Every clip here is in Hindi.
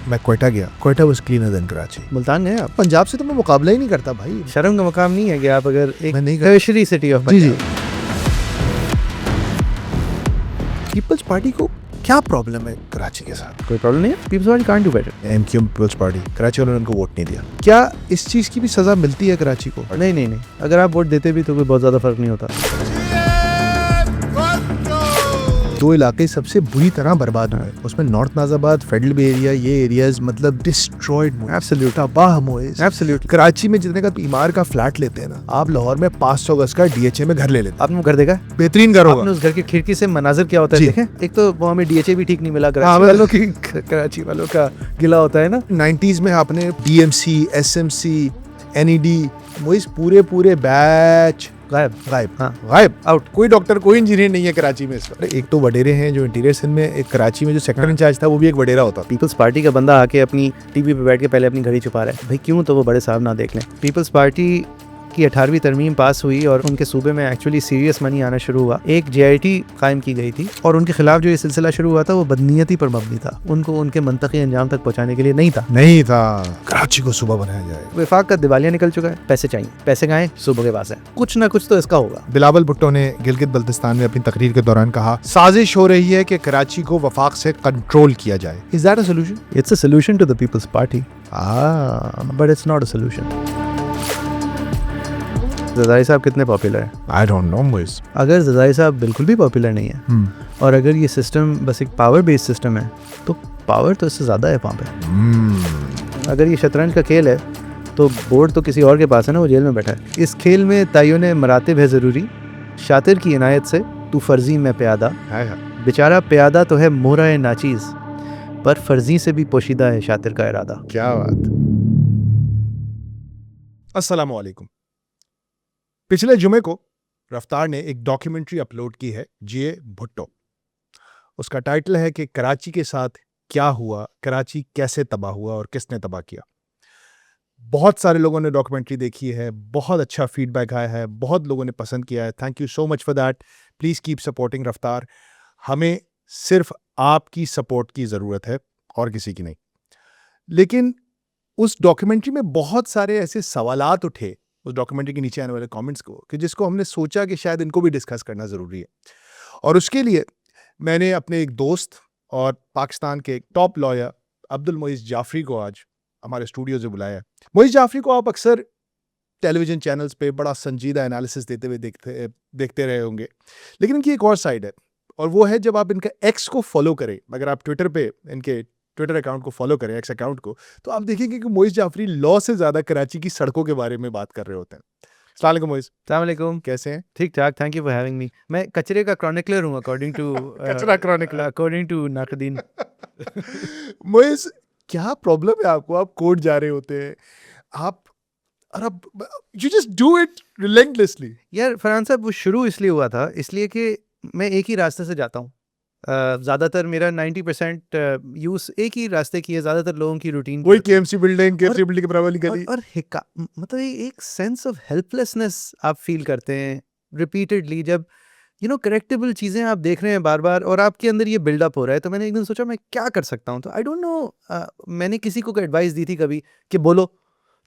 मैं क्वेटा गया, Quetta was cleaner then Karachi. Multan गए आप? पंजाब से तो मैं मुकाबला ही नहीं करता भाई। शर्म का मकाम नहीं है कि आप अगर एक मैं नहीं टर्शरी सिटी ऑफ जी जी। पीपल्स पार्टी को क्या प्रॉब्लम है कराची के साथ? कोई प्रॉब्लम नहीं है, Peoples Party can't do better. MQM Peoples Party, Karachi वालों ने उनको वोट नहीं दिया। क्या इस चीज की भी सजा मिलती है कराची को? नहीं, अगर आप वोट देते भी तो कोई बहुत ज्यादा फर्क नहीं होता। दो इलाके सबसे बुरी तरह बर्बाद हुए, उसमें नॉर्थ नाजाबाद, फेडरल एरिया, ये एरियाज मतलब डिस्ट्रॉयड। एब्सोल्यूट, तबाह मोइस। एब्सोल्यूट। कराची में जितने का बीमार का फ्लैट लेते हैं ना, आप लाहौर में 500 गज का डीएचए में घर ले लेते हैं। आपने घर देखा? बेहतरीन घर होगा। आपने उस घर की खिड़की से मनाजिर क्या होता है देखें? एक तो वो हमें डीएचए भी ठीक नहीं मिला, कराची वालों का गिला होता है ना। 90s में आपने डीएमसी, एसएमसी, एनईडी, मोइस पूरे बैच गायब, आउट। कोई डॉक्टर, कोई इंजीनियर नहीं है कराची में इस वक्त। एक तो वडेरे हैं जो इंटीरियर सिंध में, एक कराची में जो सेक्टर इंचार्ज था वो भी एक वडेरा होता। पीपल्स पार्टी का बंदा आके अपनी टीवी पे बैठ के पहले अपनी घड़ी छुपा रहा है भाई, क्यों? तो वो बड़े साहब ना देख लें। पीपल्स पार्टी की 18वीं तरमीम पास हुई और उनके सूबे में एक्चुअली सीरियस मनी आना शुरू हुआ। एक जेआईटी कायम की गई थी और उनके खिलाफ जो ये सिलसिला शुरू हुआ था वो बदनीयती पर मबनी था, उनको उनके मंतकी अंजाम तक पहुंचाने के लिए नहीं था। कराची को सुबह बनाया जाए। विफाक का दिवालिया निकल चुका है, पैसे चाहिए, पैसे कहाँ हैं? सुबह के पास है। कुछ ना कुछ तो इसका होगा। बिलावल भुट्टो ने गिलगित बल्तिस्तान में अपनी तकरीर के दौरान कहा, साजिश हो रही है कि कराची को वफाक से कंट्रोल किया जाए। Is that a solution? It's a solution to the peoples party, but it's not a solution. Zardari साहब कितने पॉपुलर हैं? I don't know Moiz. अगर ज़दाई साहब बिल्कुल भी पॉपुलर नहीं है और अगर ये सिस्टम बस एक पावर बेस्ड सिस्टम है तो पावर तो इससे ज़्यादा है वहाँ पे। अगर ये शतरंज का खेल है तो बोर्ड तो किसी और के पास है ना, वो जेल में बैठा है। इस खेल में तायुन मरातिब है ज़रूरी, शातिर की इनायत से तू फर्जी में प्यादा। बेचारा प्यादा तो है मोहरा नाचीज़, पर फर्जी से भी पोशीदा है शातिर का इरादा। क्या बात। अस्सलाम वालेकुम। पिछले जुमे को रफ्तार ने एक डॉक्यूमेंट्री अपलोड की है, जिए भुट्टो। उसका टाइटल है कि कराची के साथ क्या हुआ, कराची कैसे तबाह हुआ और किसने तबाह किया। बहुत सारे लोगों ने डॉक्यूमेंट्री देखी है, बहुत अच्छा फीडबैक आया है, बहुत लोगों ने पसंद किया है। Thank you so much for that. Please keep supporting रफ्तार। हमें सिर्फ आपकी सपोर्ट की ज़रूरत है और किसी की नहीं। लेकिन उस डॉक्यूमेंट्री में बहुत सारे ऐसे सवालात उठे उस डॉक्यूमेंट्री के नीचे आने वाले कमेंट्स को, कि जिसको हमने सोचा कि शायद इनको भी डिस्कस करना ज़रूरी है। और उसके लिए मैंने अपने एक दोस्त और पाकिस्तान के एक टॉप लॉयर अब्दुल मोइज़ जाफरी को आज हमारे स्टूडियो से बुलाया। मोइज़ जाफरी को आप अक्सर टेलीविज़न चैनल्स पे बड़ा संजीदा एनालिसिस देते हुए देखते रहे होंगे, लेकिन इनकी एक और साइड है, और वो है जब आप इनका एक्स को फॉलो करें, अगर आप ट्विटर पे इनके ट्विटर अकाउंट को फॉलो करें, एक्स अकाउंट को, तो आप देखेंगे कि मोइज़ जाफरी लॉ से ज़्यादा कराची की सड़कों के बारे में बात कर रहे होते हैं। अस्सलाम वालेकुम मोइज़। अस्सलाम वालेकुम। कैसे हैं? ठीक ठाक, thank you for having me. मैं कचरे का क्रॉनिकलर हूँ अकॉर्डिंग टू कचरा क्रॉनिकलर, अकॉर्डिंग टू नाकदीन। मोइज़, क्या प्रॉब्लम है आपको? आप कोर्ट जा रहे होते हैं, आप और अब you just do it relentlessly. यार फरहान साहब, वो शुरू इसलिए हुआ था इसलिए कि मैं एक ही रास्ते से जाता हूँ। ज़्यादातर मेरा 90% यूज़ एक ही रास्ते की है। ज़्यादातर लोगों की रूटीन वही केएमसी बिल्डिंग, केएमसी बिल्डिंग के बराबर वाली गली। और मतलब एक सेंस ऑफ हेल्पलेसनेस आप फील करते हैं रिपीटेडली, जब करेक्टेबल चीज़ें आप देख रहे हैं बार बार और आपके अंदर ये बिल्डअप हो रहा है। तो मैंने एक दिन सोचा मैं क्या कर सकता हूँ, तो आई डोंट नो, मैंने किसी को एडवाइस दी थी कभी कि बोलो,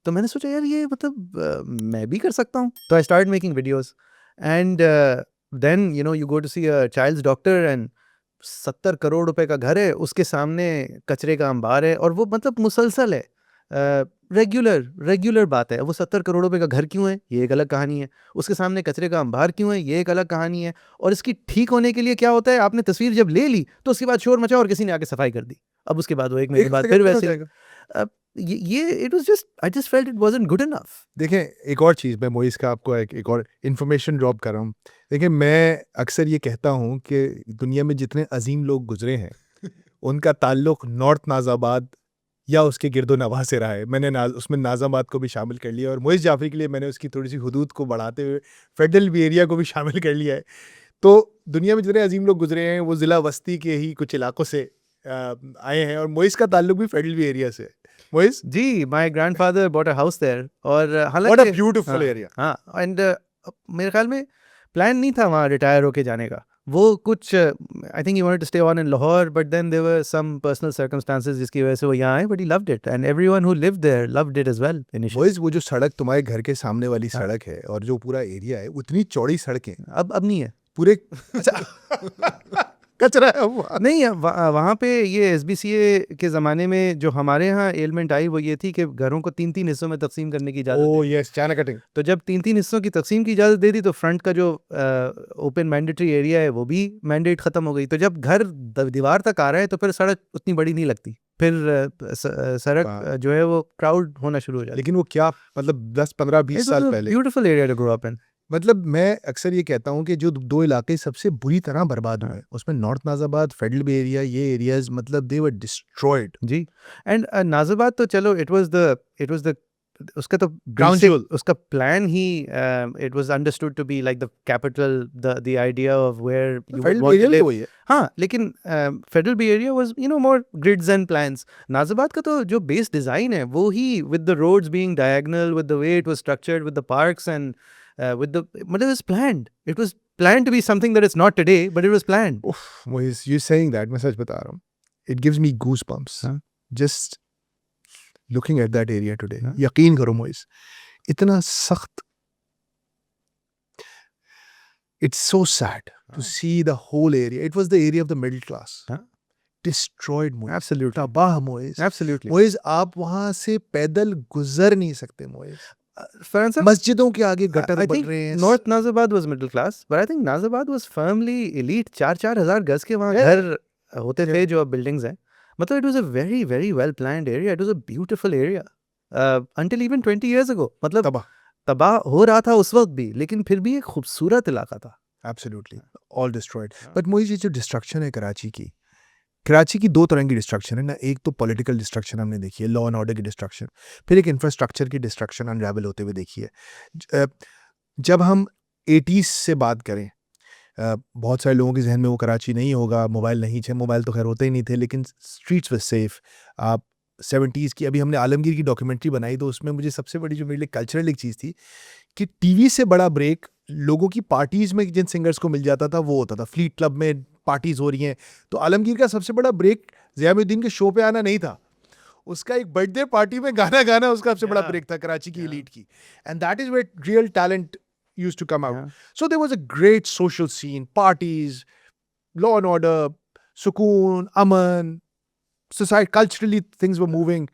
तो मैंने सोचा यार ये मतलब मैं भी कर सकता हूँ। तो I start making videos and then you go to see a child's doctor and 70 crore रुपए का घर है, उसके सामने कचरे का अंबार है, और वो मतलब मुसलसल है, रेगुलर बात है। वो 70 करोड़ रुपए का घर क्यों है, ये एक अलग कहानी है। उसके सामने कचरे का अंबार क्यों है, ये एक अलग कहानी है। और इसकी ठीक होने के लिए क्या होता है, आपने तस्वीर जब ले ली तो उसके बाद शोर मचा और किसी ने आके सफाई कर दी। अब उसके बाद वो एक महीने बाद फिर वैसे ये it was just, I just felt it wasn't good enough. देखें, एक और चीज़ मैं मोइज़ का आपको एक और इन्फॉर्मेशन ड्रॉप कर रहा हूँ। देखिए, मैं अक्सर ये कहता हूँ कि दुनिया में जितने अजीम लोग गुजरे हैं उनका ताल्लुक नॉर्थ नाज़ाबाद या उसके गिरदो नवाह से रहा है। मैंने उसमें नाज़ाबाद को भी शामिल कर लिया, और मोइज़ जाफरी के लिए मैंने उसकी थोड़ी सी हुदूद को बढ़ाते हुए फेडरल एरिया को भी शामिल कर लिया है। तो दुनिया में जितने अजीम लोग गुजरे हैं वो ज़िला वस्ती के ही कुछ इलाकों से आए हैं, और मोइज़ का ताल्लुक भी फेडरल एरिया से। Moiz ji, my grandfather bought a house there, और व्हाट अ ब्यूटीफुल एरिया। हाँ, एंड मेरे ख्याल में प्लान नहीं था वहाँ रिटायर होके जाने का। वो कुछ I think he wanted to stay on in Lahore, but then there were some personal circumstances जिसकी वजह से वो यहाँ आए, but he loved it and everyone who lived there loved it as well initially. Moiz वो जो सड़क तुम्हारे घर के सामने वाली हाँ। सड़क है और जो पूरा एरिया है उतनी चौड़ी सड़कें अब नहीं है। पूरे कचरा है वहाँ। नहीं, वहाँ पे ये एसबीसीए के ज़माने में जो हमारे यहाँ एलिमेंट आई वो ये थी कि घरों को 3-3 हिस्सों में तकसीम करने की इजाज़त ओह दी। Yes, China cutting. तो जब 3-3 हिस्सों की तकसीम की इजाज़त दे दी तो फ्रंट का जो ओपन मैंडेटरी एरिया है वो भी मैंडेट ख़त्म हो गई। तो जब घर दीवार तक आ रहा है तो फिर सड़क उतनी बड़ी नहीं लगती, फिर सड़क जो है वो क्राउड होना शुरू हो जाती है। लेकिन वो क्या मतलब 10-15-20 साल पहले, beautiful area to grow up in. मतलब मैं अक्सर ये कहता हूँ कि जो दो इलाके सबसे बुरी तरह बर्बाद हुए उसमें north Nazimabad, federal B area, ये एरियाज मतलब दे were destroyed. Ji. And Nazabad तो चलो इट वाज द उसका तो Crown basic- jewel. उसका प्लान ही it was understood to be like the capital, the idea of where you federal want area to भी लिव। वही है। हाँ, लेकिन federal B area was more grids and plans. Nazimabad का तो जो बेस डिजाइन है वो ही with the roads being diagonal, with the way it was structured, with the parks and with the मतलब it was planned to be something that it's not today, but it was planned. उफ, मोइज यू सेइंग दैट, मैं सच बता रहा हूँ, it gives me goose bumps हाँ। Just looking at that area today. हाँ। यकीन करो मोइज, इतना सख्त, it's so sad to see the whole area. It was the area of the middle class, हाँ। Destroyed Moiz, Absolutely. तबाह मोइज। Absolutely. मोइज आप वहां से पैदल गुजर नहीं सकते मोइज। Farhan sir, मस्जिदों के आगे गटर I बन think रहे हैं। North Nazabad was middle class, but I think Nazabad was firmly elite. 4-4 हजार गज के वहाँ Yeah. घर होते थे जो अब बिल्डिंग्स हैं। मतलब it was a very very well planned area. It was a beautiful area until even 20 years ago. मतलब तबाह, तबाह हो रहा था उस वक्त भी, लेकिन फिर भी एक खूबसूरत इलाका था। Absolutely all destroyed. हाँ। बट मोइज ये जो डिस्ट्रक्शन है कराची की दो तरह की डिस्ट्रक्शन है ना। एक तो पॉलिटिकल डिस्ट्रक्शन हमने देखी है, लॉ एंड ऑर्डर की डिस्ट्रक्शन, फिर एक इंफ्रास्ट्रक्चर की डिस्ट्रक्शन अनरेवल होते हुए देखी है। जब हम 80s से बात करें, बहुत सारे लोगों के जहन में वो कराची नहीं होगा, मोबाइल नहीं थे, मोबाइल तो खैर होते ही नहीं थे, लेकिन स्ट्रीट्स वर सेफ। आप 70s की, अभी हमने आलमगीर की डॉक्यूमेंट्री बनाई तो उसमें मुझे सबसे बड़ी जो मेरे लिए कल्चरल एक चीज़ थी कि टीवी से बड़ा ब्रेक लोगों की पार्टीज में जिन सिंगर्स को मिल जाता था वो होता था। फ्लीट क्लब में पार्टीज हो रही हैं तो आलमगीर का सबसे बड़ा ब्रेक ज़ियाउद्दीन के शो पे आना नहीं था, उसका एक बर्थडे पार्टी में गाना गाना उसका सबसे बड़ा Yeah. ब्रेक था कराची की Yeah. एलीट की। And that is where real talent used to come out. Yeah. So there was a great social scene, parties, law and order, sukoon, aman, society, culturally things were moving.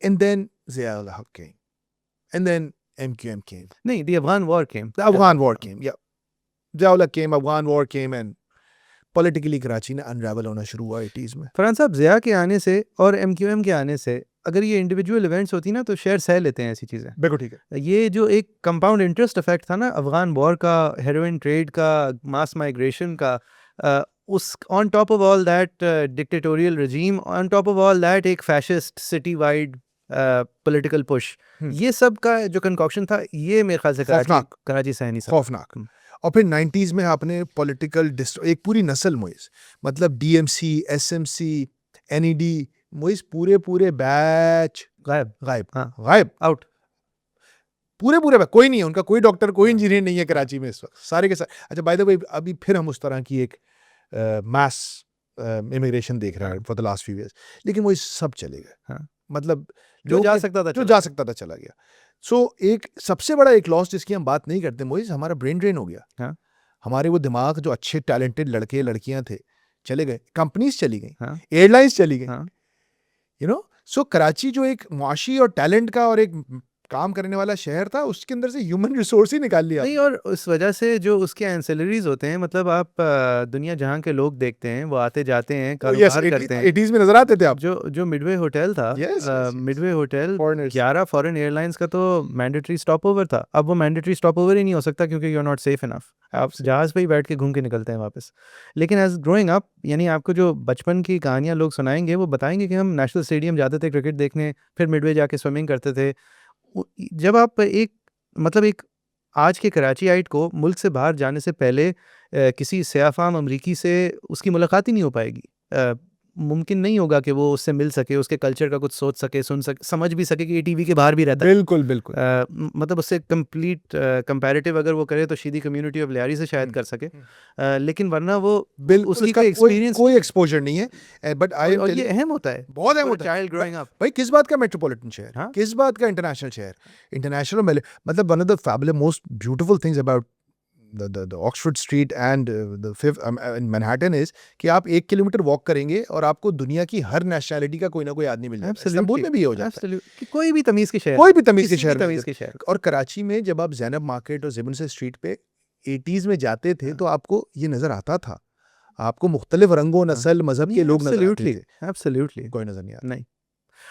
And then Zia-ul Haq came. And then MQM came. नहीं, the Afghan war came. The Afghan war came, yeah. Zia-ul Haq came, Afghan war came, and politically Karachi ने unravel होना शुरू हुआ 80s में। फरहान साहब, ज़िया के आने से और MQM के आने से अगर ये इंडिविजुअल इवेंट्स होती ना तो शहर सह लेते हैं ऐसी चीज़ें। बिल्कुल ठीक है। ये जो एक कंपाउंड इंटरेस्ट इफेक्ट था ना अफगान वॉर का, हेरोइन ट्रेड का, मास माइग्रेशन का, उस on top of all that dictatorial regime, on top of all that एक fascist city wide political push, ये सब का जो कंकॉक्शन था ये मेरे ख्याल से खौफनाक। कराची सह नहीं सकता। खौफनाक। और फिर 90s में आपने पॉलिटिकल एक पूरी नस्ल मोइस, मतलब DMC, SMC, NED, मोइस पूरे बैच गायब। गायब। हाँ। गायब, आउट। पूरे कोई नहीं है उनका, कोई डॉक्टर, कोई इंजीनियर नहीं है कराची में इस वक्त, सारे के सारे। अच्छा, बाय द वे अभी फिर हम उस तरह की एक मास इमिग्रेशन देख रहे हैं for the last few years, लेकिन वो सब चले गए। हाँ। मतलब जो लोग जा के- सकता था जो चला जा गया। सकता था चला गया। सो एक सबसे बड़ा एक लॉस जिसकी हम बात नहीं करते मोइस, हमारा ब्रेन ड्रेन हो गया। हाँ। हमारे वो दिमाग जो अच्छे टैलेंटेड लड़के लड़कियां थे चले गए, कंपनीज चली गई, हाँ। एयरलाइंस चली गई, हाँ। You know. सो कराची जो एक मुआशी और टैलेंट का और एक काम करने वाला शहर था, उसके अंदर से ह्यूमन रिसोर्स ही निकाल लिया। नहीं, और उस वजह से जो उसके एंसेलरीज होते हैं, मतलब आप दुनिया जहां के लोग देखते हैं वो आते जाते हैं, कारोबार करते हैं। 80s में नजर आते थे आप। जो मिडवे होटल था, Yes, yes, yes. Midway hotel Foreigners. 11 foreign airlines का तो मैंडेटरी स्टॉप ओवर था। अब वो मैंडेटरी स्टॉप ओवर ही नहीं हो सकता क्योंकि you are not safe enough. आप जहाज पे ही बैठ के घूम के निकलते हैं वापस। लेकिन एज ग्रोइंग अप, यानी आपको जो बचपन की कहानियां लोग सुनाएंगे वो बताएंगे कि हम नेशनल स्टेडियम जाते थे क्रिकेट देखने, फिर मिडवे जाके स्विमिंग करते थे। जब आप एक आज के कराचीआइट को मुल्क से बाहर जाने से पहले किसी सयाफाम अमरीकी से उसकी मुलाकात ही नहीं हो पाएगी। मुमकिन नहीं होगा कि वो उससे मिल सके, उसके कल्चर का कुछ सोच सके, सुन सके, समझ भी सके कि ये टीवी के बाहर भी रहता है। बिल्कुल बिल्कुल मतलब उससे कंप्लीट कंपैरेटिव अगर वो करे तो शीदी कम्युनिटी ऑफ लियारी से शायद कर सके, लेकिन वरना वो बिल्कुल उसकी उसका कोई कोई एक्सपीरियंस कोई एक्सपोजर नहीं है, बट आई एम और ये टेलिंग अहम होता है बहुत अहम होता है चाइल्ड ग्रोइंग अप। भाई। किस बात का मेट्रोपॉलिटन शहर, हाँ। किस बात का इंटरनेशनल शहर, इंटरनेशनल मतलब one of the fabulous most beautiful things about the Oxford street and the fifth in Manhattan is कि आप 1 किलोमीटर वॉक करेंगे और आपको दुनिया की हर नेशनैलिटी का कोई ना कोई आदमी मिल जाता है। इस्तांबुल में भी ये हो जाता है, कि कोई भी तमीज के शहर, कोई भी तमीज के किसी भी शहर में तमीज के शहर। और कराची में जब आप जैनब मार्केट और जिबन से स्ट्रीट पे 80s में जाते थे तो आपको ये नजर आता था, आपको मुख्तलिफ रंगों, नस्ल, मजहब के लोग नजर आते थे। एब्सोल्युटली कोई नजर नहीं आता। नहीं।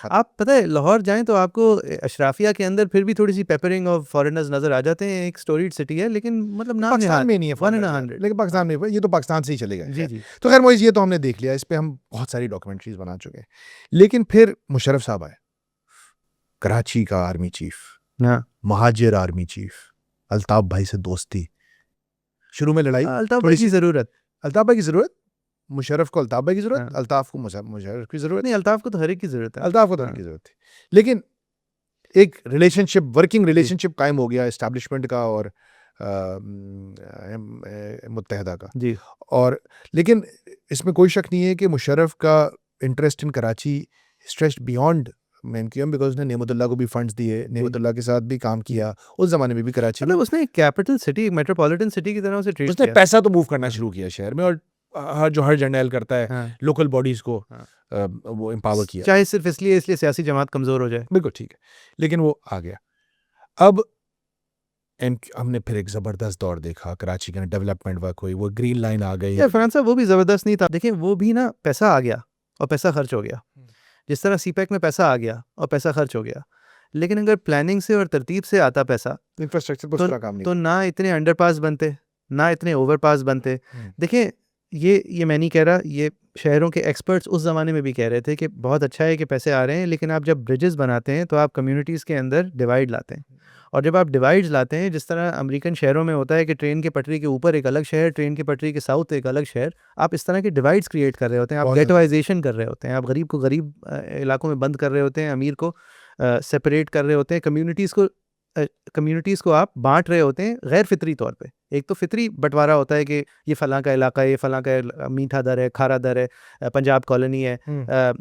आप पता है लाहौर जाएं तो आपको अशराफिया के अंदर फिर भी थोड़ी सी पेपरिंग ऑफ फॉरेनर्स नजर आ जाते हैं। एक स्टोरीड सिटी है लेकिन मतलब नाम पाकिस्तान में नहीं है वन इन foreigners, 100। लेकिन पाकिस्तान में ये तो पाकिस्तान से ही चलेगा। जी जी। तो खैर मोइज, ये तो हमने देख लिया, इस पे हम बहुत सारी डॉक्यूमेंट्रीज बना चुके हैं। लेकिन फिर मुशर्रफ साहब आए, कराची का आर्मी चीफ, हाँ, महाजिर आर्मी चीफ, अल्ताफ भाई से दोस्ती, शुरू में लड़ाई, अल्ताफ थोड़ी भाई की सी जरूरत अल्ताफ भाई की जरूरत, मुशर्रफ को अल्ताफ भाई की जरूरत, हाँ। अल्ताफ को मुशर्रफ की जरूरत, नहीं, अल्ताफ को तो हर एक की जरूरत है। अल्ताफ को तो हाँ। उनकी जरूरत थी। लेकिन एक रिलेशनशिप, वर्किंग रिलेशनशिप कायम हो गया एस्टैब्लिशमेंट का और मुत्तहदा का। जी। और लेकिन इसमें कोई शक नहीं है कि मुशर्रफ का interest in Karachi stretched beyond MQM, because उसने नेमतुल्लाह को भी फंड्स दिए, नेमतुल्लाह के साथ भी काम किया उस जमाने में भी कराची में। मतलब उसने एक कैपिटल सिटी, मेट्रोपॉलिटन सिटी की तरह उसे ट्रीट उसने किया। पैसा तो मूव करना शुरू किया शहर में, और हर जर्नल करता है, हाँ। लोकल बॉडीज को हाँ। वो एम्पावर किया। चाहे सिर्फ इसलिए सियासी जमात कमजोर हो जाए। बिल्कुल ठीक है, लेकिन वो आ गया। अब हमने फिर एक जबरदस्त दौर देखा, कराची का डेवलपमेंट वर्क हुई, वो ग्रीन लाइन आ गई। यार फरहान साहब, वो भी ज़बरदस्त नहीं था। देखिए वो भी ना, पैसा आ गया और पैसा खर्च हो गया। जिस तरह सीपैक में पैसा आ गया और पैसा खर्च हो गया, लेकिन अगर प्लानिंग से और तरतीब से आता पैसा इंफ्रास्ट्रक्चर पर उस तरह काम नहीं तो ना इतने अंडरपास बनते, ना इतने ओवरपास बनते। देखिए ये मैं नहीं कह रहा, ये शहरों के एक्सपर्ट्स उस ज़माने में भी कह रहे थे कि बहुत अच्छा है कि पैसे आ रहे हैं, लेकिन आप जब ब्रिजेस बनाते हैं तो आप कम्युनिटीज़ के अंदर डिवाइड लाते हैं। और जब आप डिवाइड्स लाते हैं, जिस तरह अमेरिकन शहरों में होता है कि ट्रेन की पटरी के ऊपर एक अलग शहर, ट्रेन की पटरी के साउथ एक अलग शहर, आप इस तरह के डिवाइड्स क्रिएट कर रहे होते हैं, आप बहुत ज़्यादा। गेटवाइजेशन कर रहे होते हैं, आप गरीब को गरीब इलाकों में बंद कर रहे होते हैं, अमीर को सेपरेट कर रहे होते हैं, कम्युनिटीज़ को आप बांट रहे होते हैं गैर फितरी तौर पे। एक तो फितरी बंटवारा होता है कि ये फ़लाँ का इलाका है, ये फ़लाँ का मीठा दर है, खारा दर है, पंजाब कॉलोनी है,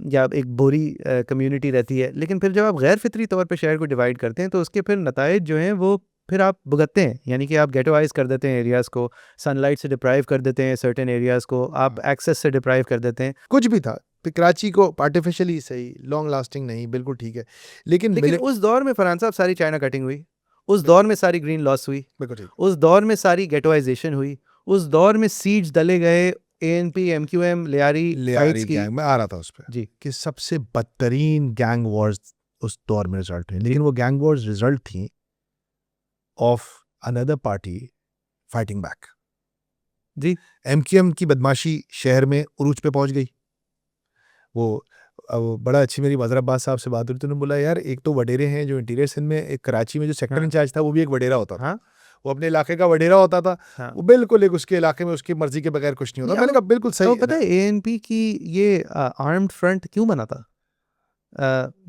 या एक बोरी कम्युनिटी रहती है। लेकिन फिर जब आप गैर फितरी तौर पे शहर को डिवाइड करते हैं तो उसके फिर नताइज जो हैं वो फिर आप भुगतते हैं। यानी कि आप गेटोवाइज कर देते हैं एरियाज़ को, सनलाइट से डिप्राइव कर देते हैं सर्टेन एरियाज़ को, आप एक्सेस से डिप्राइव कर देते हैं। कुछ भी था, तो कराची को आर्टिफिशियली सही, लॉन्ग लास्टिंग नहीं, बिल्कुल ठीक है। लेकिन उस दौर में फरहान साहब सारी चाइना कटिंग हुई, उस दौर में सारी ग्रीन लॉस हुई, बिल्कुल ठीक। उस दौर में सारी गेटोवाइजेशन हुई, उस दौर में सीड्स डले गए एएनपी, एमक्यूएम, लियारी फाइट्स की। गैंग में आ रहा था उस पर जी। कि सबसे बदतरीन गैंग वॉर्स उस दौर में रिजल्ट हुए, लेकिन वो गैंग वॉर्स रिजल्ट थी of another party fighting back. जी। एमक्यूएम की बदमाशी शहर में उरूज पे पहुंच गई। वो बड़ा अच्छी मेरी मजहर अब्बास साहब से बात हुई, तो उन्होंने बोला यार एक तो वडेरे हैं जो इंटीरियर सिंध में, एक कराची में जो सेक्टर इंचार्ज था वो भी एक वडेरा होता था। हाँ। वो अपने इलाके का वडेरा होता था। हाँ। वो बिल्कुल एक उसके इलाके में उसकी मर्जी के बगैर कुछ नहीं होता। मैंने कहा बिल्कुल तो सही। पता है एएनपी की ये आर्म्ड फ्रंट क्यों बना था?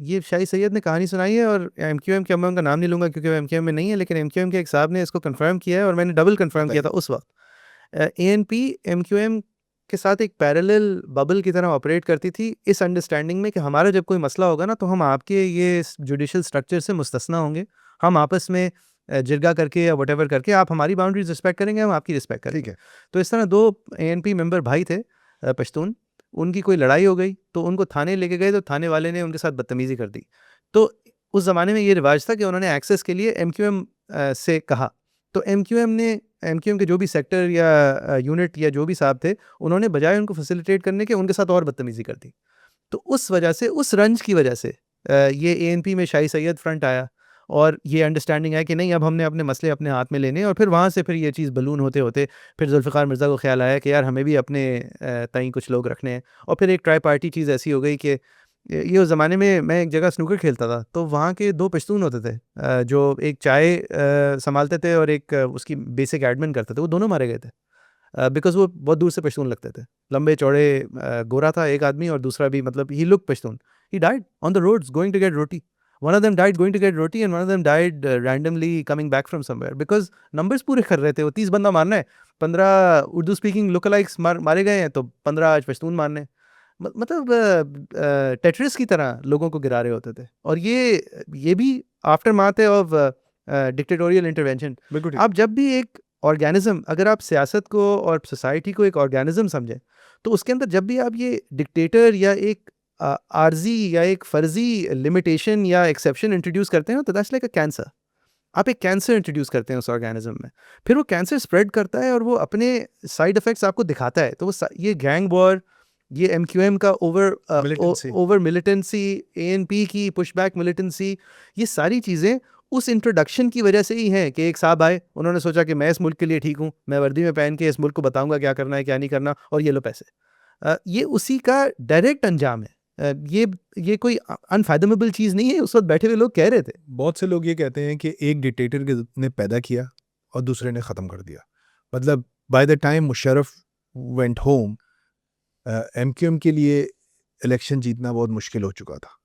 ये शाही सैयद ने कहानी सुनाई है, और एमक्यूएम के, मैं उनका नाम नहीं लूँगा क्योंकि वो एमक्यूएम में नहीं है, लेकिन एमक्यूएम के एक साहब ने इसको कंफर्म किया है और मैंने डबल कंफर्म किया था उस वक्त। एएनपी एमक्यूएम के साथ एक पैरेलल बबल की तरह ऑपरेट करती थी, इस अंडरस्टैंडिंग में कि हमारा जब कोई मसला होगा ना तो हम आपके ये जुडिशल स्ट्रक्चर से मुस्तस्ना होंगे, हम आपस में जिरगा करके या वटेवर करके, आप हमारी बाउंड्रीज रिस्पेक्ट करेंगे, हम आपकी रिस्पेक्ट करेंगे। ठीक है। तो इस तरह दो एएनपी मेंबर भाई थे पश्तून, उनकी कोई लड़ाई हो गई तो उनको थाने लेके गए, तो थाने वाले ने उनके साथ बदतमीजी कर दी। तो उस ज़माने में ये रिवाज था कि उन्होंने एक्सेस के लिए एमक्यूएम से कहा, तो एमक्यूएम के जो भी सेक्टर या यूनिट या जो भी साहब थे, उन्होंने बजाय उनको फैसिलिटेट करने के उनके साथ और बदतमीजी कर दी। तो उस वजह से, उस रंज की वजह से ये एएनपी में शाही सैयद फ्रंट आया और ये अंडरस्टैंडिंग है कि नहीं, अब हमने अपने मसले अपने हाथ में लेने। और फिर वहाँ से फिर ये चीज़ बलून होते होते फिर जुल्फ़िकार मिर्ज़ा को ख्याल आया कि यार हमें भी अपने तई कुछ लोग रखने हैं, और फिर एक ट्राई पार्टी चीज़ ऐसी हो गई कि ये उस ज़माने में मैं एक जगह स्नूकर खेलता था, तो वहाँ के दो पश्तून होते थे जो एक चाय संभालते थे और एक उसकी बेसिक एडमिन करते थे, वो दोनों मारे गए थे बिकॉज वो बहुत दूर से पश्तून लगते थे। लंबे चौड़े गोरा था एक आदमी, और दूसरा भी मतलब ही look Pashtun. He died on the roads going to get roti. One of them died going to get roti and one of them died randomly coming back from somewhere because numbers पूरे कर रहे थे. वो 30 बंदा मारना है, 15 उर्दू स्पीकिंग लुकलाइक्स मारे गए हैं, तो 15 आज पश्तून मारने हैं. मतलब टेट्रिस की तरह लोगों को गिरा रहे होते थे. और ये भी आफ्टर माथ है ऑफ डिक्टेटोरियल इंटरवेंशन. बिल्कुल ठीक. आप जब भी एक ऑर्गेनिज्म, अगर आप सियासत को और सोसाइटी को एक ऑर्गेनिज्म समझें, तो उसके अंदर जब भी आप ये डिक्टेटर या एक आर्जी या एक फर्जी लिमिटेशन या एक्सेप्शन इंट्रोड्यूस करते हैं, तो दैट्स लाइक अ कैंसर. आप एक कैंसर इंट्रोड्यूस करते हैं उस ऑर्गेनिज्म में, फिर वो कैंसर स्प्रेड करता है और वो अपने साइड इफेक्ट्स आपको दिखाता है. तो वो ये गैंग वॉर, ये MQM का Militancy. ओवर मिलिटेंसी, ANP की पुशबैक मिलिटेंसी, ये सारी चीज़ें उस इंट्रोडक्शन की वजह से ही हैं कि एक साहब आए, उन्होंने सोचा कि मैं इस मुल्क के लिए ठीक हूँ, मैं वर्दी में पहन के इस मुल्क को बताऊंगा क्या करना है क्या नहीं करना, और ये लो पैसे. ये उसी का डायरेक्ट अंजाम है. ये कोई अनफैथमेबल चीज़ नहीं है, उस वक्त बैठे हुए लोग कह रहे थे. बहुत से लोग ये कहते हैं कि एक डिक्टेटर ने पैदा किया और दूसरे ने ख़त्म कर दिया. मतलब by the time Musharraf went home, MQM के लिए इलेक्शन जीतना बहुत मुश्किल हो चुका था.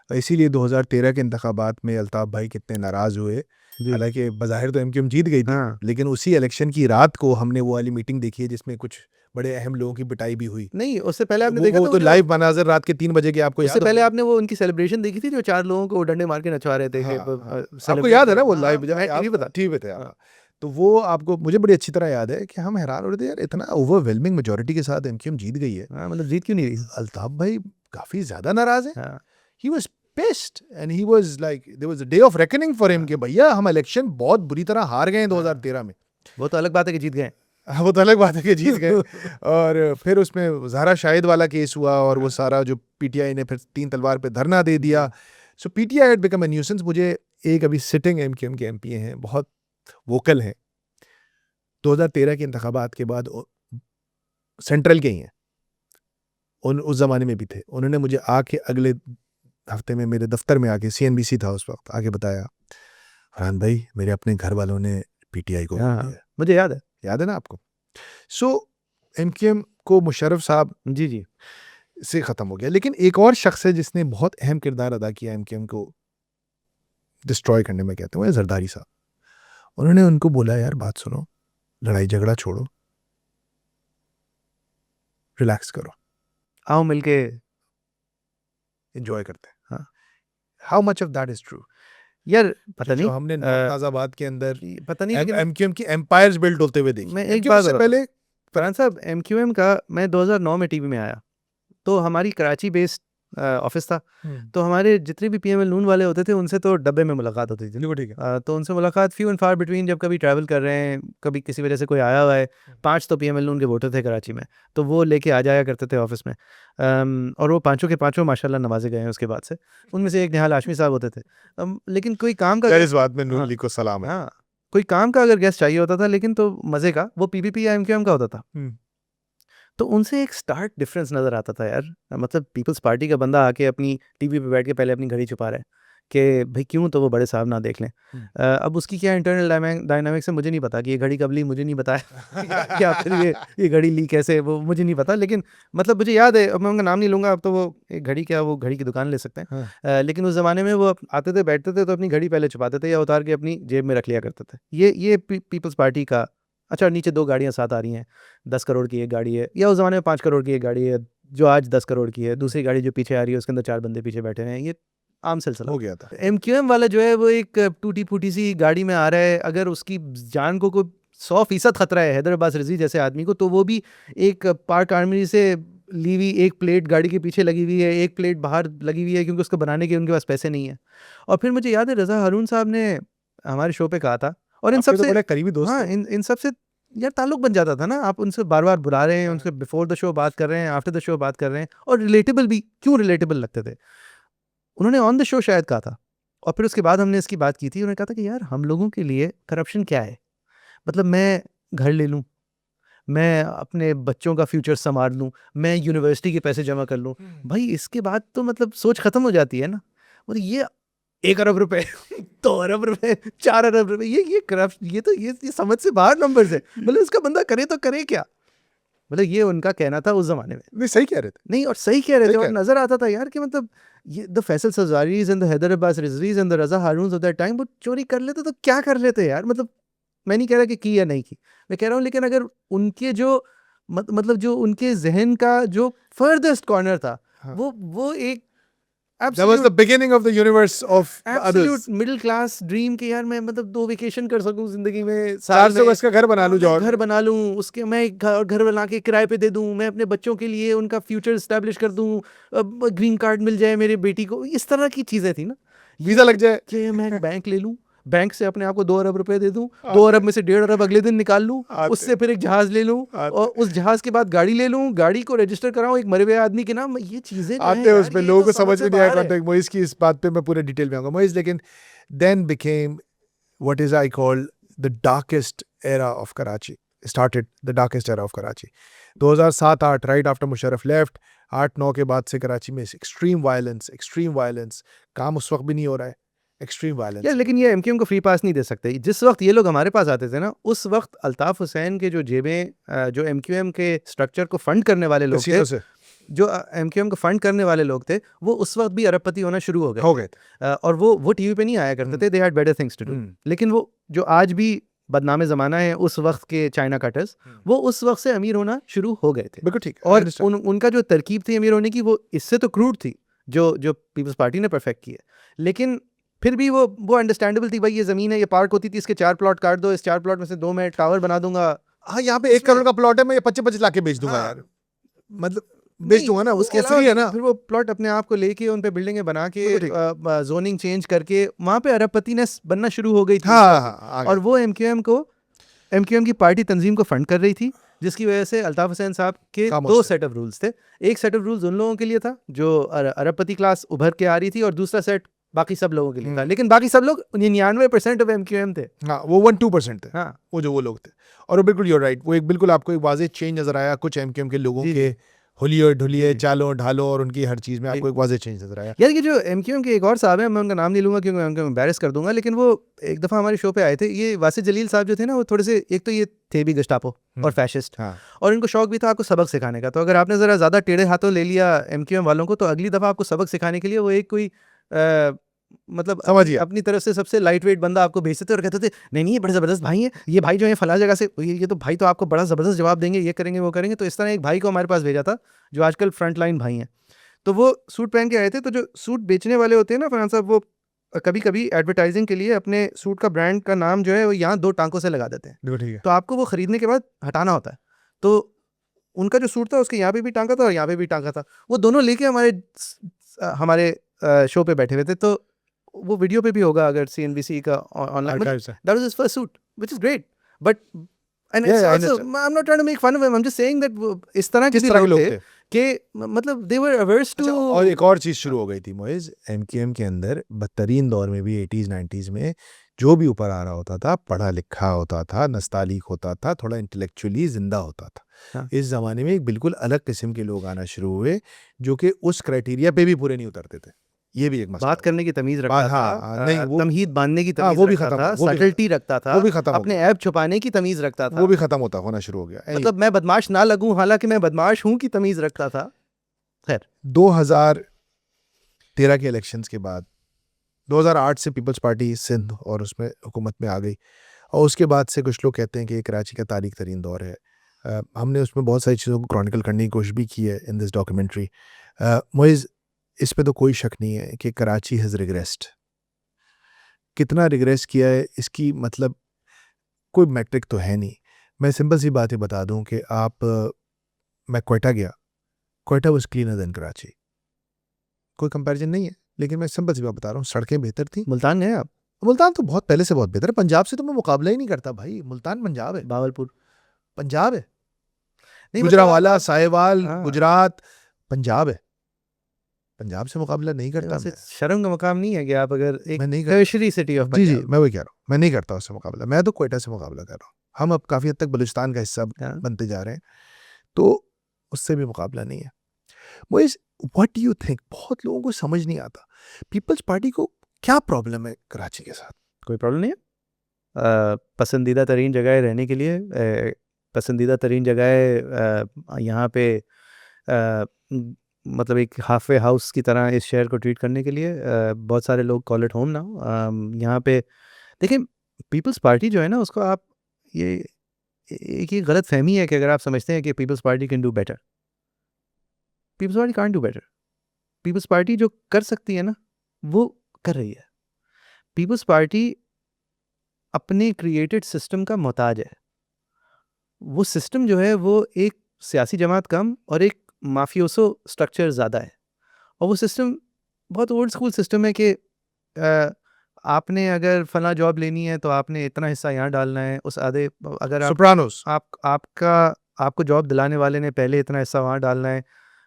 इसीलिए 2013 के इंतखाबात में अल्ताफ़ भाई कितने नाराज़ हुए. हालांकि बज़ाहिर तो MQM जीत गई थी, हाँ. लेकिन उसी इलेक्शन की रात को हमने वो वाली मीटिंग देखी है जिसमें कुछ बड़े अहम लोगों की पिटाई भी हुई. नहीं, उससे पहले आपने वो देखा तो लाइव मनाजर रात के 3 बजे के आपको उससे याद पहले होगा? आपने वो उनकी सेलिब्रेशन देखी थी जो 4 लोगों को डंडे मार के नचवा रहे थे. हाँ, कि, हाँ. आपको celebrate याद है ना वो हाँ, लाइव? मैं नहीं पता. ठीक है थे आप. हाँ. तो वो आपको, मुझे बड़ी अच्छी तरह याद है कि हम हैरान हो रहे थे यार, इतना ओवरवेलमिंग मेजोरिटी के साथ MQM जीत गई है. हाँ, मतलब जीत क्यों नहीं रही? अल्ताफ भाई काफी ज्यादा नाराज है. हाँ. He was pissed and he was like there was a day of reckoning for him कि भैया हम इलेक्शन बहुत बुरी तरह हार गए हैं 2013 में. वो तो अलग बात है कि जीत गए. वो तो अलग बात है कि जीत गए. और फिर उसमें ज़हरा शाहिद वाला केस हुआ और वो सारा जो PTI ने फिर 3 तलवार पे धरना दे दिया. सो PTI had become a nuisance. मुझे एक अभी सिटिंग MQM के MP हैं, बहुत वोकल हैं, 2013 के इंतखाबात के बाद सेंट्रल के ही हैं, उस ज़माने में भी थे. उन्होंने मुझे आके अगले हफ्ते में मेरे दफ्तर में आके, CNBC था उस वक्त, आके बताया, फरहान भाई मेरे अपने घर वालों ने PTI को मुझे याद है ना आपको. सो MQM को मुशर्रफ साहब जी से ख़त्म हो गया. लेकिन एक और शख्स है जिसने बहुत अहम किरदार अदा किया MQM को डिस्ट्रॉय करने में, कहते हैं जरदारी साहब. उन्होंने उनको बोला यार बात सुनो, लड़ाई झगड़ा छोड़ो, रिलैक्स करो, आओ मिलके एंजॉय करते हैं. हाँ. How much of that is true? यार पता जो नहीं, हमने नाज़ाबाद के अंदर पता नहीं, लेकिन MQM की एम्पायर्स बिल्ड होते हुए देखी. मैं एक MQM बात से बताता पहले फरहान साहब, MQM का मैं 2009 में टीवी में आया, तो हमारी कराची बेस्ड ऑफिस था. तो हमारे जितने भी PML नून वाले होते थे उनसे तो डब्बे में मुलाकात होती थी. ठीक है. तो उनसे मुलाकात फ्यू एंड फार बिटवीन, जब कभी ट्रैवल कर रहे हैं, कभी किसी वजह से कोई आया हुआ है. 5 तो PML नून के वोटर थे कराची में, तो वो लेके आ जाया करते थे ऑफिस में. और वो पांचों के पांचों माशाल्लाह नवाजे गए हैं उसके बाद से. उनमें से एक निहाल हाशमी साहब होते थे. लेकिन कोई काम का, इस बात में नून लीग को सलाम है. हाँ, कोई काम का अगर गेस्ट चाहिए होता था, लेकिन तो मज़े का वो PPP या MQM का होता था. तो उनसे एक स्टार्क डिफरेंस नज़र आता था यार. मतलब पीपल्स पार्टी का बंदा आके अपनी टीवी पे बैठ के पहले अपनी घड़ी छुपा रहा है कि भाई क्यों, तो वो बड़े साहब ना देख लें. अब उसकी क्या इंटरनल डायनामिक्स है मुझे नहीं पता, कि ये घड़ी कब ली मुझे नहीं बताया क्या फिर ये घड़ी ली कैसे, वो मुझे नहीं पता. लेकिन मतलब मुझे याद है, अब मैं उनका नाम नहीं लूँगा, अब तो वो एक घड़ी क्या, वो घड़ी की दुकान ले सकते हैं. लेकिन उस ज़माने में वो आते थे, बैठते थे, तो अपनी घड़ी पहले छुपाते थे या उतार के अपनी जेब में रख लिया करते थे. ये पीपल्स पार्टी का. अच्छा, नीचे 2 गाड़ियाँ साथ आ रही हैं, 10 करोड़ की एक गाड़ी है, या उस ज़माने में 5 करोड़ की एक गाड़ी है जो आज 10 करोड़ की है. दूसरी गाड़ी जो पीछे आ रही है उसके अंदर 4 बंदे पीछे बैठे हैं. ये आम सिलसिला हो गया था. MQM वाला जो है वो एक टूटी फूटी सी गाड़ी में आ रहा है. अगर उसकी जान को कोई 100% खतरा है हैदर अब्बास रज़ी जैसे आदमी को, तो वो भी एक पार्क आर्मरी से ली हुई एक प्लेट गाड़ी के पीछे लगी हुई है, एक प्लेट बाहर लगी हुई है, क्योंकि उसको बनाने के उनके पास पैसे नहीं है. और फिर मुझे याद है रज़ा हारून साहब ने हमारे शो पे कहा था, और इन सबसे बड़े करीबी दोस्त. हाँ, इन सबसे यार ताल्लुक बन जाता था ना. आप उनसे बार बार बुला रहे हैं, उनसे बिफोर द शो बात कर रहे हैं, आफ्टर द शो बात कर रहे हैं, और रिलेटेबल भी. क्यों रिलेटेबल लगते थे? उन्होंने ऑन द शो शायद कहा था, और फिर उसके बाद हमने इसकी बात की थी. उन्होंने कहा था कि यार हम लोगों के लिए करप्शन क्या है. मतलब मैं घर ले लूँ, मैं अपने बच्चों का फ्यूचर संभाल लूँ, मैं यूनिवर्सिटी के पैसे जमा कर लूँ, भाई इसके बाद तो मतलब सोच खत्म हो जाती है ना. मतलब ये 1 अरब रुपए 2 अरब रुपए 4 अरब रुपए, ये करप्शन, ये तो ये समझ से बाहर नंबर्स है. मतलब इसका बंदा करे तो करे क्या. मतलब ये उनका कहना था उस जमाने में। नहीं सही कह रहे थे। नहीं, और सही कह रहे सही थे, कह और रहे नजर आता था यार कि मतलब ये the Faisal Sarjaris and the Haider Abbas Rizvis and the Raza Haroon of that time, वो चोरी कर लेते तो क्या कर लेते यार। मतलब मैं नहीं कह रहा कि की या नहीं की, मैं कह रहा हूँ लेकिन अगर उनके जो मतलब जो उनके जहन का जो फर्देस्ट कॉर्नर था, हाँ। वो एक That was the beginning of the universe of the others. Absolute middle class dream के यार मैं मतलब 2 वेकेशन कर सकूं जिंदगी में, साल 400 में गज का घर बना लूं मैं जौहर घर में। बना लूं, उसके मैं एक घर बना के किराए पे दे दूं, मैं अपने बच्चों के लिए उनका फ्यूचर एस्टेब्लिश कर दूं, ग्रीन कार्ड मिल जाए मेरी बेटी को, इस तरह की चीजें थी ना। वीजा लग जाए। कि मैं एक बैंक ले लूं, बैंक से अपने आप को 2 अरब रुपए दे दूं, 2 आते- अरब में से 1.5 अरब अगले दिन निकाल लूं, आते- उससे फिर एक जहाज ले लूं, आते- और उस जहाज के बाद गाड़ी ले लूं, गाड़ी को रजिस्टर कराऊं एक मरे हुए आदमी के नाम। ये चीजें जो हैं आते हैं यार, उसमें, ये लोगों तो को समझ से में नहीं आया बाहर है। कॉन्टेक्स्ट। मोइज की इस बात पे मैं पूरे डिटेल में आऊंगा मोइज, लेकिन then became what is I call the darkest era of Karachi, started the darkest era of Karachi. 2007-8 right after Musharraf left, 8-9 के बाद से कराची में एक्सट्रीम वायलेंस, काम उस वक्त भी नहीं हो रहा है, एक्सट्रीम यार वायलेंस। लेकिन ये एमक्यूएम को फ्री पास नहीं दे सकते। जिस वक्त ये लोग हमारे पास आते थे ना, उस वक्त अल्ताफ हुसैन के जो जेबें जो एमक्यूएम के स्ट्रक्चर को फंड करने वाले लोग थे, कसीनो से जो एमक्यूएम को फंड करने वाले लोग थे, वो उस वक्त भी अरबपति होना शुरू हो हो गए। गए। और वो टीवी पे नहीं आया करते थे, they had better things to do. लेकिन वो जो आज भी बदनामे ज़माना है उस वक्त के चाइना कटर्स, वो उस वक्त से अमीर होना शुरू हो गए थे। बिल्कुल ठीक है, I और understand. उनका जो तरकीब थी अमीर होने की, वो इससे तो क्रूड थी जो पीपल्स पार्टी ने परफेक्ट की है, लेकिन फिर भी वो अंडरस्टैंडेबल थी। भाई ये ज़मीन है, ये पार्क होती थी, इसके 4 प्लॉट काट दो, इस 4 प्लॉट में से 2 मैं टावर बना दूंगा। हाँ, यहाँ पे 1 करोड़ का प्लॉट है, मैं ये 25-25 लाख के बेच दूंगा हाँ। यार, मतलब बेच दूंगा ना, उसके वो अलावा फ्री है ना। फिर वो प्लॉट अपने आप को लेके उन पे बिल्डिंगें बना के बिल्कुल जोनिंग चेंज करके वहां पे अरबपति ने बनना शुरू हो गई थी। हाँ, आ और गए। वो एमक्यूएम की पार्टी तंजीम को फंड कर रही थी, जिसकी वजह से अल्ताफ हुसैन साहब के खामोश 2 थे। सेट ऑफ रूल्स थे। एक सेट ऑफ रूल्स उन लोगों के लिए था जो अरबपति क्लास उभर के आ रही थी, और दूसरा सेट बाकी सब लोगों के लिए था। लेकिन बाकी सब लोग 99% ऑफ एमक्यूएम थे। हाँ, वो 1-2% थे, हाँ वो लोग थे। और वो बिल्कुल यूर राइट, वो एक बिल्कुल आपको एक वाज़ेह चेंज नजर आया कुछ एमक्यूएम के लोगों जी, के जी। हुलिये ढुलिये, जी। चालों ढालों और उनकी हर चीज़ में जी। आपको एक वाज़ेह चेंज नजर आया। यार ये जो एमक्यूएम के एक और साहब हैं, मैं उनका नाम नहीं लूंगा क्योंकि मैं उनको एम्बैरस कर दूंगा, लेकिन वो एक दफ़ा हमारे शो पे आए थे। ये वासिफ जलील साहब जो थे ना, वो थोड़े से, एक तो ये थे भी गस्टापो और फैशिस्ट, हाँ, और इनको शौक भी था आपको सबक सिखाने का। तो अगर आपने ज़रा ज़्यादा टेढ़े हाथों ले लिया एमक्यूएम वालों को, तो अगली दफ़ा आपको सबक सिखाने के लिए वो एक कोई मतलब समझ गया। अपनी तरफ से सबसे लाइट वेट बंदा आपको भेजते थे और कहते थे नहीं ये बड़े ज़बरदस्त भाई हैं, ये भाई जो है फला जगह से, ये तो भाई तो आपको बड़ा ज़बरदस्त जवाब देंगे, ये करेंगे वो करेंगे। तो इस तरह एक भाई को हमारे पास भेजा था जो आजकल फ्रंट लाइन भाई हैं। तो वो सूट पहन के आए थे। तो जो सूट बेचने वाले होते हैं ना फरहान साहब, वो कभी कभी एडवर्टाइजिंग के लिए अपने सूट का ब्रांड का नाम जो है वो यहाँ 2 टांकों से लगा देते हैं। बिल्कुल ठीक है। तो आपको वो खरीदने के बाद हटाना होता है। तो उनका जो सूट था उसके यहाँ पे भी टांका था और यहाँ पे भी टांका था। वो दोनों लेके हमारे शो पे बैठे हुए थे। तो वो वीडियो पे भी होगा अगर CNBC का ऑनलाइन। Archives है। That was his first suit, which is great. But and Yeah, it's I also, understand. I'm not trying to make fun of him. I'm just saying that इस तरह के किस भी तरह के लोग लोग थे थे? कि मतलब they were averse to। अच्छा, और एक और चीज़ शुरू हो गई थी मोइज एमक्यूएम के अंदर, बदतरीन दौर में भी 80s-90s में जो भी ऊपर आ रहा होता था, पढ़ा लिखा होता था, नस्तालीक होता था, थोड़ा इंटेलेक्चुअली जिंदा होता था। हाँ। इस ज़माने में एक बिल्कुल अलग किस्म के लोग आना शुरू हुए जो कि उस क्राइटेरिया पे भी पूरे नहीं उतरते थे। ये भी एक मसला बात है। करने की तमीज रखता था, हाँ, नहीं वो तमहीद बांधने की हाँ, तमीज वो भी रखता खत्म था, वो भी सटल्टी रखता था, वो भी खत्म हो अपने गया। ऐब छुपाने की तमीज रखता था। वो भी खत्म होना शुरू हो गया। मतलब मैं बदमाश ना लगूं हालांकि मैं बदमाश हूं की तमीज रखता था। खैर 2013 के इलेक्शंस के बाद 2008 से पीपल्स पार्टी सिंध और उसमें हुकूमत में आ गई, और उसके बाद से कुछ लोग कहते हैं कि ये कराची का तारीख तरीन दौर है। हमने उसमें बहुत सारी चीज़ों को क्रॉनिकल करने की कोशिश भी की है इन दिस डॉक्यूमेंट्री। मोइज, इस पे तो कोई शक नहीं है कि कराची हैज़ रिग्रेस्ड। कितना रिग्रेस किया है इसकी मतलब कोई मैट्रिक तो है नहीं। मैं सिंपल सी बात ही बता दूं कि मैं क्वेटा गया, Quetta was cleaner then Karachi, कोई कंपैरिजन नहीं है, लेकिन मैं सिंपल सी बात बता रहा हूँ, सड़कें बेहतर थी। मुल्तान है आप? मुल्तान तो बहुत पहले से बहुत बेहतर है, पंजाब से तो मैं मुकाबला ही नहीं करता भाई। मुल्तान पंजाब है, बावलपुर पंजाब है, नहीं, गुजरावाला, साहिवाल, हाँ। गुजरात पंजाब है, पंजाब से मुकाबला नहीं करता वैसे मैं। शर्म का मकाम नहीं है कि आप अगर एक मैं नहीं करता। टर्शरी सिटी ऑफ जी जी, मैं वही कह रहा हूँ, मैं नहीं करता उससे मुकाबला। मैं तो क्वेटा से मुकाबला कर रहा हूँ। हम अब काफ़ी हद तक बलूचिस्तान का हिस्सा बनते जा रहे हैं, तो उससे भी मुकाबला नहीं है। Moiz, what do you think? बहुत लोगों को समझ नहीं आता पीपल्स पार्टी को क्या प्रॉब्लम है कराची के साथ। कोई प्रॉब्लम नहीं है। पसंदीदा तरीन जगह है रहने के लिए, पसंदीदा तरीन जगह है यहाँ पे मतलब एक हाफवे हाउस की तरह इस शहर को ट्रीट करने के लिए। बहुत सारे लोग कॉल इट होम नाउ। यहाँ पे देखिए पीपल्स पार्टी जो है ना उसको आप ये एक ये गलत फहमी है कि अगर आप समझते हैं कि Peoples Party can do better, Peoples Party can't do better. Peoples Party जो कर सकती है ना वो कर रही है। पीपल्स पार्टी अपने क्रिएटेड सिस्टम का मोहताज है। वो सिस्टम जो है वो एक सियासी जमात कम और एक माफियोसो स्ट्रक्चर ज़्यादा है। और वो सिस्टम बहुत ओल्ड स्कूल सिस्टम है कि आपने अगर फला जॉब लेनी है तो आपने इतना हिस्सा यहाँ डालना है, उस आधे अगर आप सोप्रानोस। आपको जॉब दिलाने वाले ने पहले इतना हिस्सा वहाँ डालना है।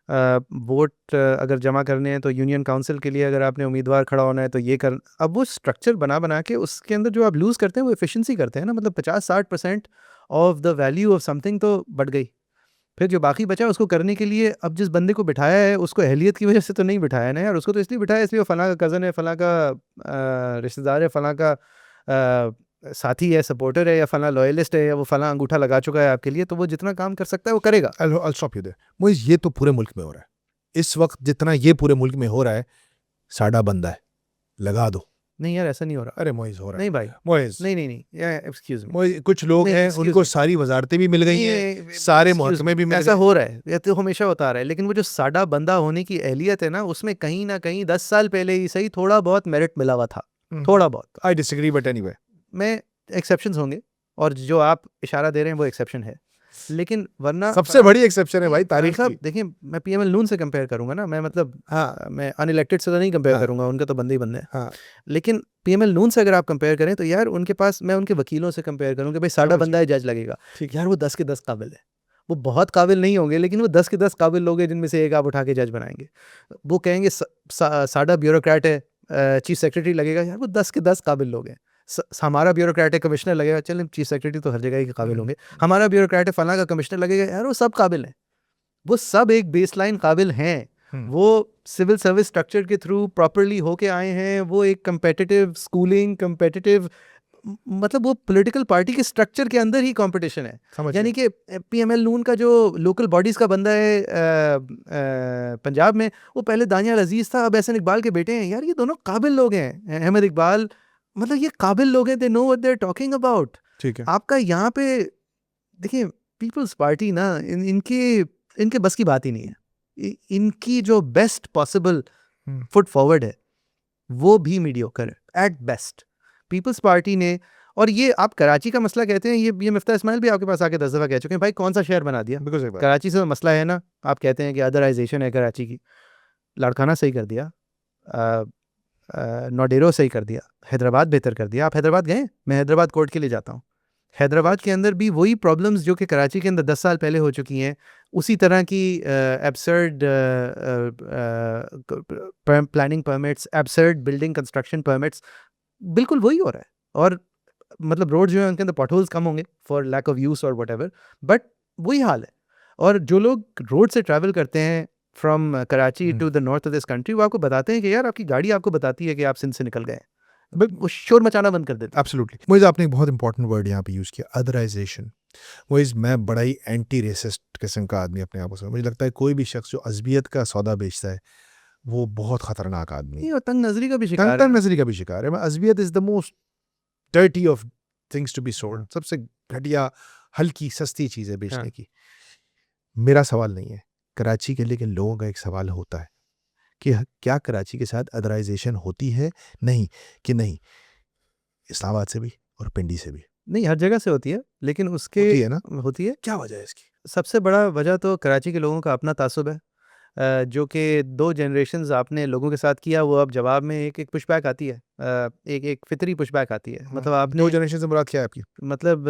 वोट अगर जमा करने हैं तो यूनियन काउंसिल के लिए अगर आपने उम्मीदवार खड़ा होना है तो ये कर। अब वो स्ट्रक्चर बना के उसके अंदर जो आप लूज़ करते हैं वो एफिशिएंसी करते हैं ना, मतलब 50-60% of the value of something तो बढ़ गई। फिर जो बाकी बचा उसको करने के लिए अब जिस बंदे को बिठाया है उसको अहलियत की वजह से तो नहीं बिठाया ना यार, उसको तो इसलिए बिठाया इसलिए वो फलां का कज़न है, फलां का रिश्तेदार है, फलां का साथी है, सपोर्टर है, या फलां लॉयलिस्ट है, या वो फलां अंगूठा लगा चुका है आपके लिए, तो वो जितना काम कर सकता है वो करेगा। I'll stop you there. Moiz ये तो पूरे मुल्क में हो रहा है इस वक्त, जितना ये पूरे मुल्क में हो रहा है साडा बंदा है लगा दो। नहीं यार ऐसा नहीं हो रहा। अरे मोइज हो रहा है। नहीं भाई, मोइज नहीं एक्सक्यूज मी, मोइज कुछ लोग नहीं, हैं excuse उनको me. सारी वजारतें भी मिल गई हैं, सारे महकमे भी मिल ऐसा गए। हो रहा है, ये तो हमेशा होता आ रहा है, लेकिन वो जो साडा बंदा होने की अहलियत है ना उसमें कहीं ना कहीं 10 साल पहले ही सही थोड़ा बहुत मेरिट मिला हुआ था, थोड़ा बहुत। आई डिसएग्री बट एनीवे, मैं एक्सेप्शंस होंगे और जो आप इशारा दे रहे हैं वो एक्सेप्शन है, लेकिन वरना सबसे बड़ी एक्सेप्शन है भाई तारीख साहब की। देखिए मैं पीएमएल नून से कंपेयर करूंगा ना, मैं मतलब हाँ मैं अनइलेक्टेड से तो नहीं कंपेयर हाँ। करूंगा, उनका तो बंदे ही बंदे हैं। हाँ लेकिन पीएमएल नून से अगर आप कंपेयर करें तो यार उनके पास, मैं उनके वकीलों से कंपेयर करूँ कि भाई साडा समझ बंदा है जज लगेगा, ठीक यार वो 10 के 10 काबिल है। वो बहुत काबिल नहीं होंगे लेकिन वो 10 के 10 काबिल लोग हैं जिनमें से एक आप उठा के जज बनाएंगे। वो कहेंगे साडा ब्यूरोक्रेट है, चीफ सेक्रेटरी लगेगा, यार वो 10 के 10 काबिल लोग हैं। हमारा ब्यूरोक्रेट है कमिश्नर लगेगा, चलें चीफ सेक्रेटरी तो हर जगह के काबिल होंगे, हमारा ब्यूरोक्रेट है फलां का कमिश्नर लगेगा, यार वो सब काबिल हैं, वो सब एक बेसलाइन काबिल हैं। वो सिविल सर्विस स्ट्रक्चर के थ्रू प्रॉपरली होके आए हैं, वो एक कंपेटिटिव स्कूलिंग, कंपेटिटिव मतलब वो पॉलिटिकल पार्टी के स्ट्रक्चर के अंदर ही कंपटीशन है। समझ यानी कि पीएमएल नून का जो लोकल बॉडीज़ का बंदा है पंजाब में, वो पहले दानियाल अजीज़ था, अब एहसन इकबाल के बेटे हैं। यार ये दोनों काबिल लोग हैं, अहमद इकबाल, मतलब ये काबिल लोग हैं, they know what they are talking about. ठीक है। आपका यहाँ पे देखिए पीपल्स पार्टी ना इनके बस की बात ही नहीं है। इनकी जो बेस्ट पॉसिबल फुट फॉरवर्ड है वो भी मीडियोकर है एट बेस्ट। पीपल्स पार्टी ने, और ये आप कराची का मसला कहते हैं, ये मिफ्ता इस्माइल भी आपके पास आके 10 दफ़ा कह चुके हैं, भाई कौन सा शहर बना दिया बिल्कुल सही बात। कराची से? तो मसला है ना, आप कहते हैं कि अदराइजेशन है कराची की, लाड़काना सही कर दिया, नोडेरो सही कर दिया, हैदराबाद बेहतर कर दिया। आप हैदराबाद गए? मैं हैदराबाद कोर्ट के लिए जाता हूँ। हैदराबाद के अंदर भी वही प्रॉब्लम्स जो कि कराची के अंदर 10 साल पहले हो चुकी हैं, उसी तरह की absurd planning permits, absurd building construction permits, बिल्कुल वही हो रहा है। और मतलब रोड जो है उनके अंदर पॉटहोल्स कम होंगे फॉर लैक ऑफ यूज और वट एवर, बट वही हाल है। और जो लोग रोड से ट्रैवल करते हैं from Karachi to the north of this country, वो आपको बताते हैं कि यार आपकी गाड़ी आपको बताती है कि आप सिंध से निकल गए हैं, वो शोर मचाना बंद कर देते हैं। एब्सोल्युटली। मोइज आपने एक बहुत इंपॉर्टेंट वर्ड यहाँ पे यूज़ किया, अदराइजेशन। मोइज मैं बड़ा ही एंटी रेसिस्ट किस्म का आदमी अपने आप को, मुझे लगता है कोई भी शख्स जो अज़बियत का सौदा बेचता है वो बहुत ख़तरनाक आदमी है, ये और तंग नजरी का भी शिकार है। तंग नजरी का भी शिकार है। अज़बियत is the most dirty of things to be sold, सबसे घटिया हल्की सस्ती चीज़ है बेचने की। मेरा सवाल नहीं है कराची के, लेकिन लोगों का एक सवाल होता है कि क्या कराची के साथ अदराइजेशन होती है नहीं कि नहीं, इस्लामाबाद से भी और पिंडी से भी नहीं, हर जगह से होती है, लेकिन उसके होती है ना? होती है। क्या वजह है इसकी? सबसे बड़ा वजह तो कराची के लोगों का अपना तासुब है, जो कि 2 जनरेशंस आपने लोगों के साथ किया, वो अब जवाब में एक पुशबैक आती है, एक फितरी पुशबैक आती है। मतलब आपने 2 जनरेशन से मुराद क्या है आपकी? मतलब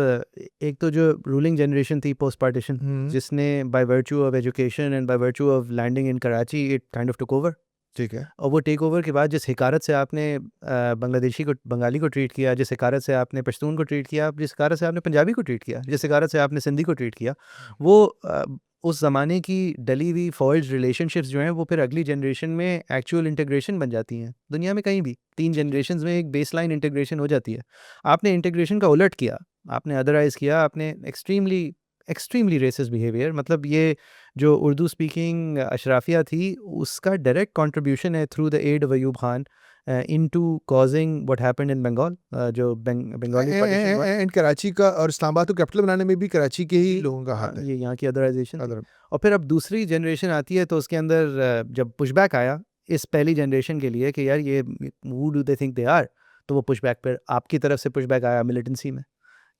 एक तो जो रूलिंग जनरेशन थी पोस्ट पार्टीशन, जिसने by virtue of education and by virtue of landing in Karachi it kind of took over. ठीक है। और वो टेक ओवर के बाद जिस हिकारत से आपने बांग्लादेशी को, बंगाली को ट्रीट किया, जिस हिकारत से आपने पश्तून को ट्रीट किया, जिस हिकारत से आपने पंजाबी को ट्रीट किया, जिस हिकारत से आपने सिंधी को ट्रीट किया, वो उस ज़माने की डली हुई फॉल्ज रिलेशनशिप्स जो हैं वो फिर अगली जनरेशन में एक्चुअल इंटीग्रेशन बन जाती हैं। दुनिया में कहीं भी 3 जनरेशन्स में एक बेसलाइन इंटीग्रेशन हो जाती है। आपने इंटीग्रेशन का उलट किया, आपने अदराइज़ किया, आपने एक्सट्रीमली एक्सट्रीमली रेसिस्ट बिहेवियर। मतलब ये जो उर्दू स्पीकिंग अशराफिया थी उसका डायरेक्ट कंट्रीब्यूशन है through the aid of Ayub Khan into causing what happened in Bengal, जो बंगाली पार्टीशन हुआ। एंड कराची का और इस्लामाबाद को कैपिटल बनाने में भी कराची के ही लोगों का हाथ है। ये यहाँ की अदराइजेशन। अदर और फिर अब दूसरी जनरेशन आती है तो उसके अंदर जब पुशबैक आया इस पहली जनरेशन के लिए कि यार ये who do they think they are, तो वो पुशबैक पर आपकी तरफ से पुशबैक आया मिलिटेंसी में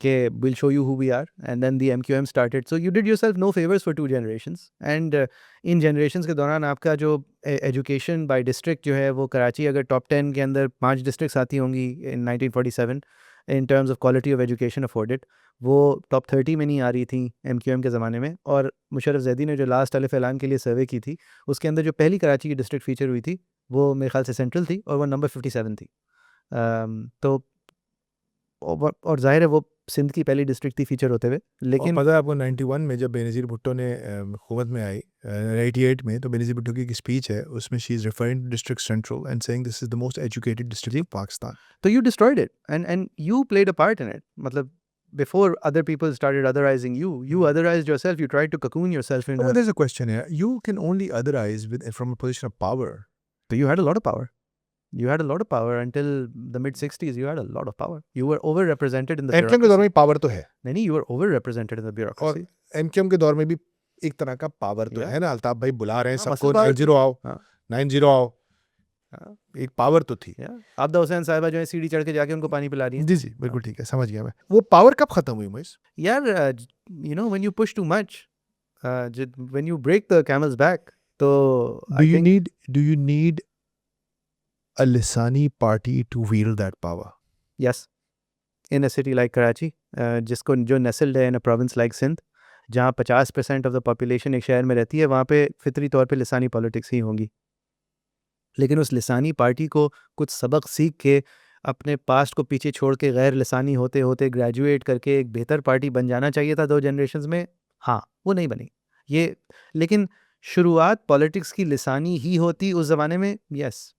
कि will show you who we are, and then the MQM started. So you did yourself no favours for 2 generations, and in generations के दौरान आपका जो एजुकेशन बाय डिस्ट्रिक्ट जो है वो कराची अगर टॉप 10 के अंदर 5 डिस्ट्रिक्ट्स आती होंगी इन 1947 in terms of quality of education afforded, वो टॉप 30 में नहीं आ रही थी एमक्यूएम के ज़माने में। और मुशर्रफ ज़ैदी ने जो लास्ट अलिफ ऐलान के लिए सर्वे की थी उसके अंदर जो पहली कराची की डिस्ट्रिक्ट फीचर हुई थी वो मेरे ख्याल से सेंट्रल थी और वो नंबर 57 थी। तो और जाहिर है वो सिंध की पहली डिस्ट्रिक्ट थी फीचर होते हुए। और लेकिन पता है आपको 91 में जब बेनज़ीर भुट्टो ने हुकूमत में आई 88 में, तो बेनज़ीर भुट्टो की एक स्पीच है उसमें she is referring to district central and saying this is the most educated district of Pakistan. तो you destroyed it and you played a part in it. मतलब before other people started othering you othered yourself, you tried to cocoon yourself in But there's a question here. You can only otherize from a position of power. So you had a lot of power. You had a lot of power until the mid 60s. You had a lot of power. You were overrepresented in the MQM के दौर bureaucracy. में पावर तो है नहीं, you were overrepresented in the और bureaucracy. एमक्यूएम के दौर में भी एक तरह का पावर तो Yeah. है ना। अल्ताफ भाई बुला रहे हैं हाँ, सबको, मसला बात 90 आओ, हाँ। 90 आओ, हाँ। एक पावर तो थी। Yeah. आबदा हुसैन साहिबा जो है सीढ़ी चढ़ के जाके उनको पानी पिला रही हैं। जी जी बिल्कुल ठीक है, समझ गया मैं। वो पावर कब खत्म हुई मोइस? यार you know when you push too much, when you break the camel's back, तो I think Do you need a Lisani party to wield that power? yes, in a city like Karachi, जिसको जो nestled है in a province like Sindh, जहाँ 50% of the population एक शहर में रहती है, वहाँ पे फितरी तौर पे लिसानी पॉलिटिक्स ही होंगी। लेकिन उस लिसानी पार्टी को कुछ सबक सीख के अपने पास्ट को पीछे छोड़ के गैर लिसानी होते होते ग्रेजुएट करके एक बेहतर पार्टी बन जाना चाहिए था 2 जनरेशंस में। हाँ, वो नहीं बनी ये। लेकिन शुरुआत पॉलिटिक्स की लिसानी ही होती उस ज़माने में। Yes,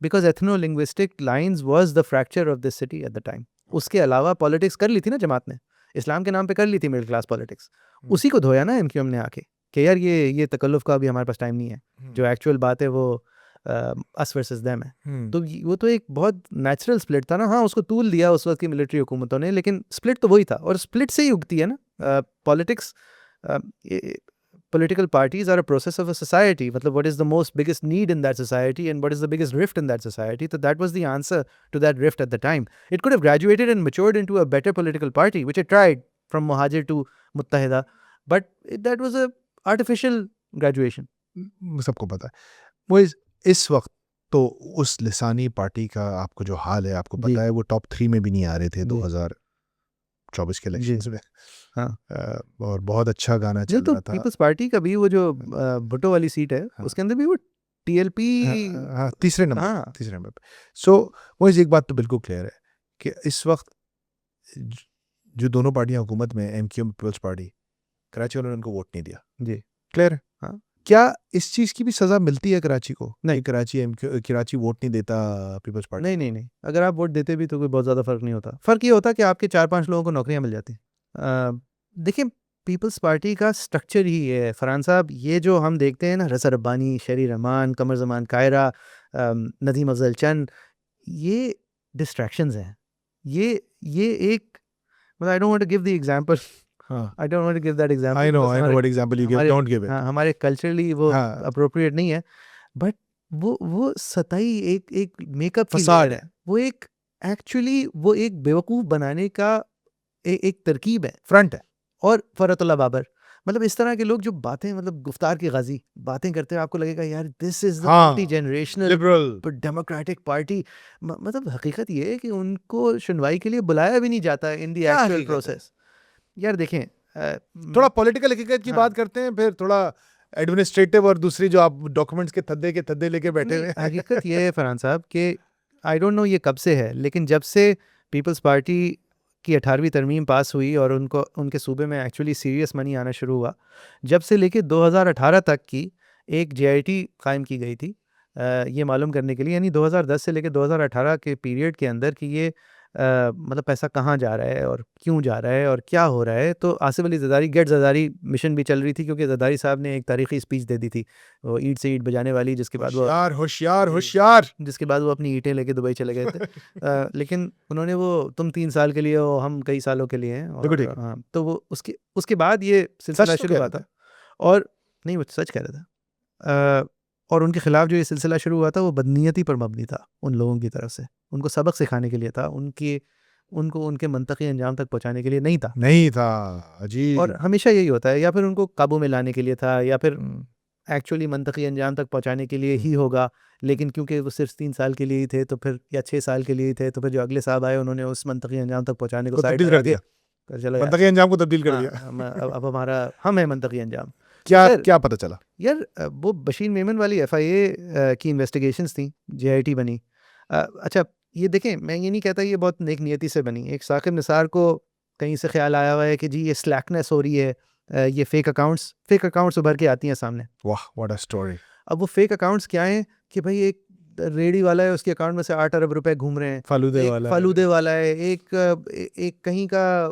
because ethno linguistic lines was the fracture of this city at the time. उसके अलावा पॉलिटिक्स कर ली थी ना जमात ने, इस्लाम के नाम पे कर ली थी मिडिल क्लास पॉलिटिक्स। उसी को धोया ना एमक्यूएम ने आके कि यार ये तकल्लुफ़ का अभी हमारे पास टाइम नहीं है। जो एक्चुअल बात है वो अस वर्सेस देम है। तो वो तो एक बहुत नेचुरल स्प्लिट था ना। हाँ, उसको तूल दिया उस वक्त की मिलिट्री हुकूमतों ने, लेकिन स्प्लिट तो वही था और स्प्लिट से ही उगती है ना politics. Political parties are a process of a society. मतलब what is the most biggest need in that society and what is the biggest rift in that society? So that was the answer to that rift at the time. It could have graduated and matured into a better political party, which it tried from Muhajir to Muttahida, but that was a artificial graduation. सबको पता है। वो इस वक्त तो उस लिसानी पार्टी का आपको जो हाल है आपको जी। पता है, वो टॉप 3 में भी नहीं आ रहे थे जी। 2024 के इलेक्शंस में। हाँ। और बहुत अच्छा गाना ये चल तो रहा था। पीपल्स पार्टी का भी वो जो भुट्टो वाली सीट है हाँ। उसके अंदर भी वो टीएलपी हाँ, तीसरे नंबर हाँ। तीसरे नंबर पे। सो वो एक बात तो बिल्कुल क्लियर है कि इस वक्त जो दोनों पार्टियां हुकूमत में, एमक्यूएम पीपल्स पार्टी, कराची वालों ने उनको वोट नहीं दिया। जी। क्लियर है? हाँ। क्या इस चीज़ की भी सज़ा मिलती है कराची को? नहीं। कि कराची वोट नहीं देता पीपल्स पार्टी? नहीं, अगर आप वोट देते भी तो कोई बहुत ज़्यादा फ़र्क नहीं होता। फ़र्क ये होता कि आपके 4-5 लोगों को नौकरियाँ मिल जाती। देखिए, पीपल्स पार्टी का स्ट्रक्चर ही ये है फ़रहान साहब। ये जो हम देखते हैं ना, रज़ा रब्बानी, शहरी रहमान, कमर ज़मान कायरा, नदीम अफ़ज़ल चंद, ये डिस्ट्रैक्शंस हैं। ये एक मतलब I don't want to give the example. हाँ। I don't want to give that example. I know what example you give. हमारे Don't give it. हाँ, हमारे कल्चरली वो हाँ। अप्रोप्रिएट नहीं है, बट वो सतही एक मेकअप की फसाद लेयर है। वो एक एक्चुअली वो एक बेवकूफ़ बनाने का एक तरकीब है फ्रंट है। और फ़रतुल्लाह बाबर, मतलब इस तरह के लोग जो बातें, मतलब गुफ्तार की गाजी बातें करते हैं, आपको लगेगा यार दिस इज़ द हाँ, multi generational liberal. Democratic party. मतलब हकीकत ये है कि उनको सुनवाई के लिए बुलाया भी नहीं जाता इन द क्या एक्चुअल हकीकत है? प्रोसेस। यार देखें, थोड़ा पॉलिटिकल हकीकत की हाँ। बात करते हैं, फिर थोड़ा एडमिनिस्ट्रेटिव और दूसरी जो आप डॉक्यूमेंट्स के थद्दे लेके बैठे हुए हैं। हकीकत ये है फरहान साहब कि आई डोंट नो ये कब से है, लेकिन जब से पीपल्स पार्टी की 18वीं तरमीम पास हुई और उनके सूबे में एक्चुअली सीरियस मनी आना शुरू हुआ, जब से लेके 2018 तक की एक जेआईटी कायम की गई थी ये मालूम करने के लिए, यानी 2010 से लेकर 2018 के पीरियड के अंदर कि ये मतलब पैसा कहाँ जा रहा है और क्यों जा रहा है और क्या हो रहा है। तो आसिफ अली ज़रदारी गेट ज़रदारी मिशन भी चल रही थी, क्योंकि ज़रदारी साहब ने एक तारीखी स्पीच दे दी थी, वो ईंट से ईंट बजाने वाली, जिसके बाद वो होशियार होशियार जी। होशियार। जिसके बाद वो अपनी ईंटें लेके दुबई चले गए थे। लेकिन उन्होंने वो तुम 3 साल के लिए हो, हम कई सालों के लिए हैं। बिल्कुल और ठीक है। हाँ, तो वो उसके बाद ये सच सिलसिला तो शुरू कह हुआ रहे था। थे। और नहीं, वो सच कह रहा था। और उनके खिलाफ जो ये सिलसिला शुरू हुआ था वो बदनीयती पर मबनी था उन लोगों की तरफ से। उनको सबक सिखाने के लिए था, उनको उनके मंतकी अंजाम तक पहुंचाने के लिए नहीं था। नहीं था। और अजीब। हमेशा यही होता है, या फिर उनको काबू में लाने के लिए था, या फिर हम्म, एक्चुअली मंतकी अंजाम तक पहुंचाने के लिए ही होगा। लेकिन क्योंकि वो सिर्फ 3 साल के लिए ही थे, तो फिर या 6 साल के लिए ही थे, तो फिर जो अगले साहब आए उन्होंने उस मंतकी अंजाम तक पहुंचाने को को साइड तब्दील लगा कर के दिया। कर चलो यार। मंतकी अंजाम को तब्दील कर हाँ, दिया। अब हमारा हम है मंतकी अंजाम। क्या खैर, क्या पता चला? यार वो बशीर मेमन वाली FIA की इन्वेस्टिगेशंस थी, JIT बनी। अच्छा, ये देखें, मैं ये नहीं कहता ये बहुत नेक नियति से बनी। एक साकिब निसार को कहीं से ख्याल आया हुआ है कि जी ये स्लैकनेस हो रही है, ये फेक अकाउंट्स उभर के आती हैं सामने। वाह, व्हाट अ स्टोरी। अब वो फेक अकाउंट्स क्या हैं कि भाई एक रेडी वाला है, उसके अकाउंट में से 8 अरब रुपए घूम रहे हैं। फालूदे एक वाला है। फालूदे वाला है, एक कहीं का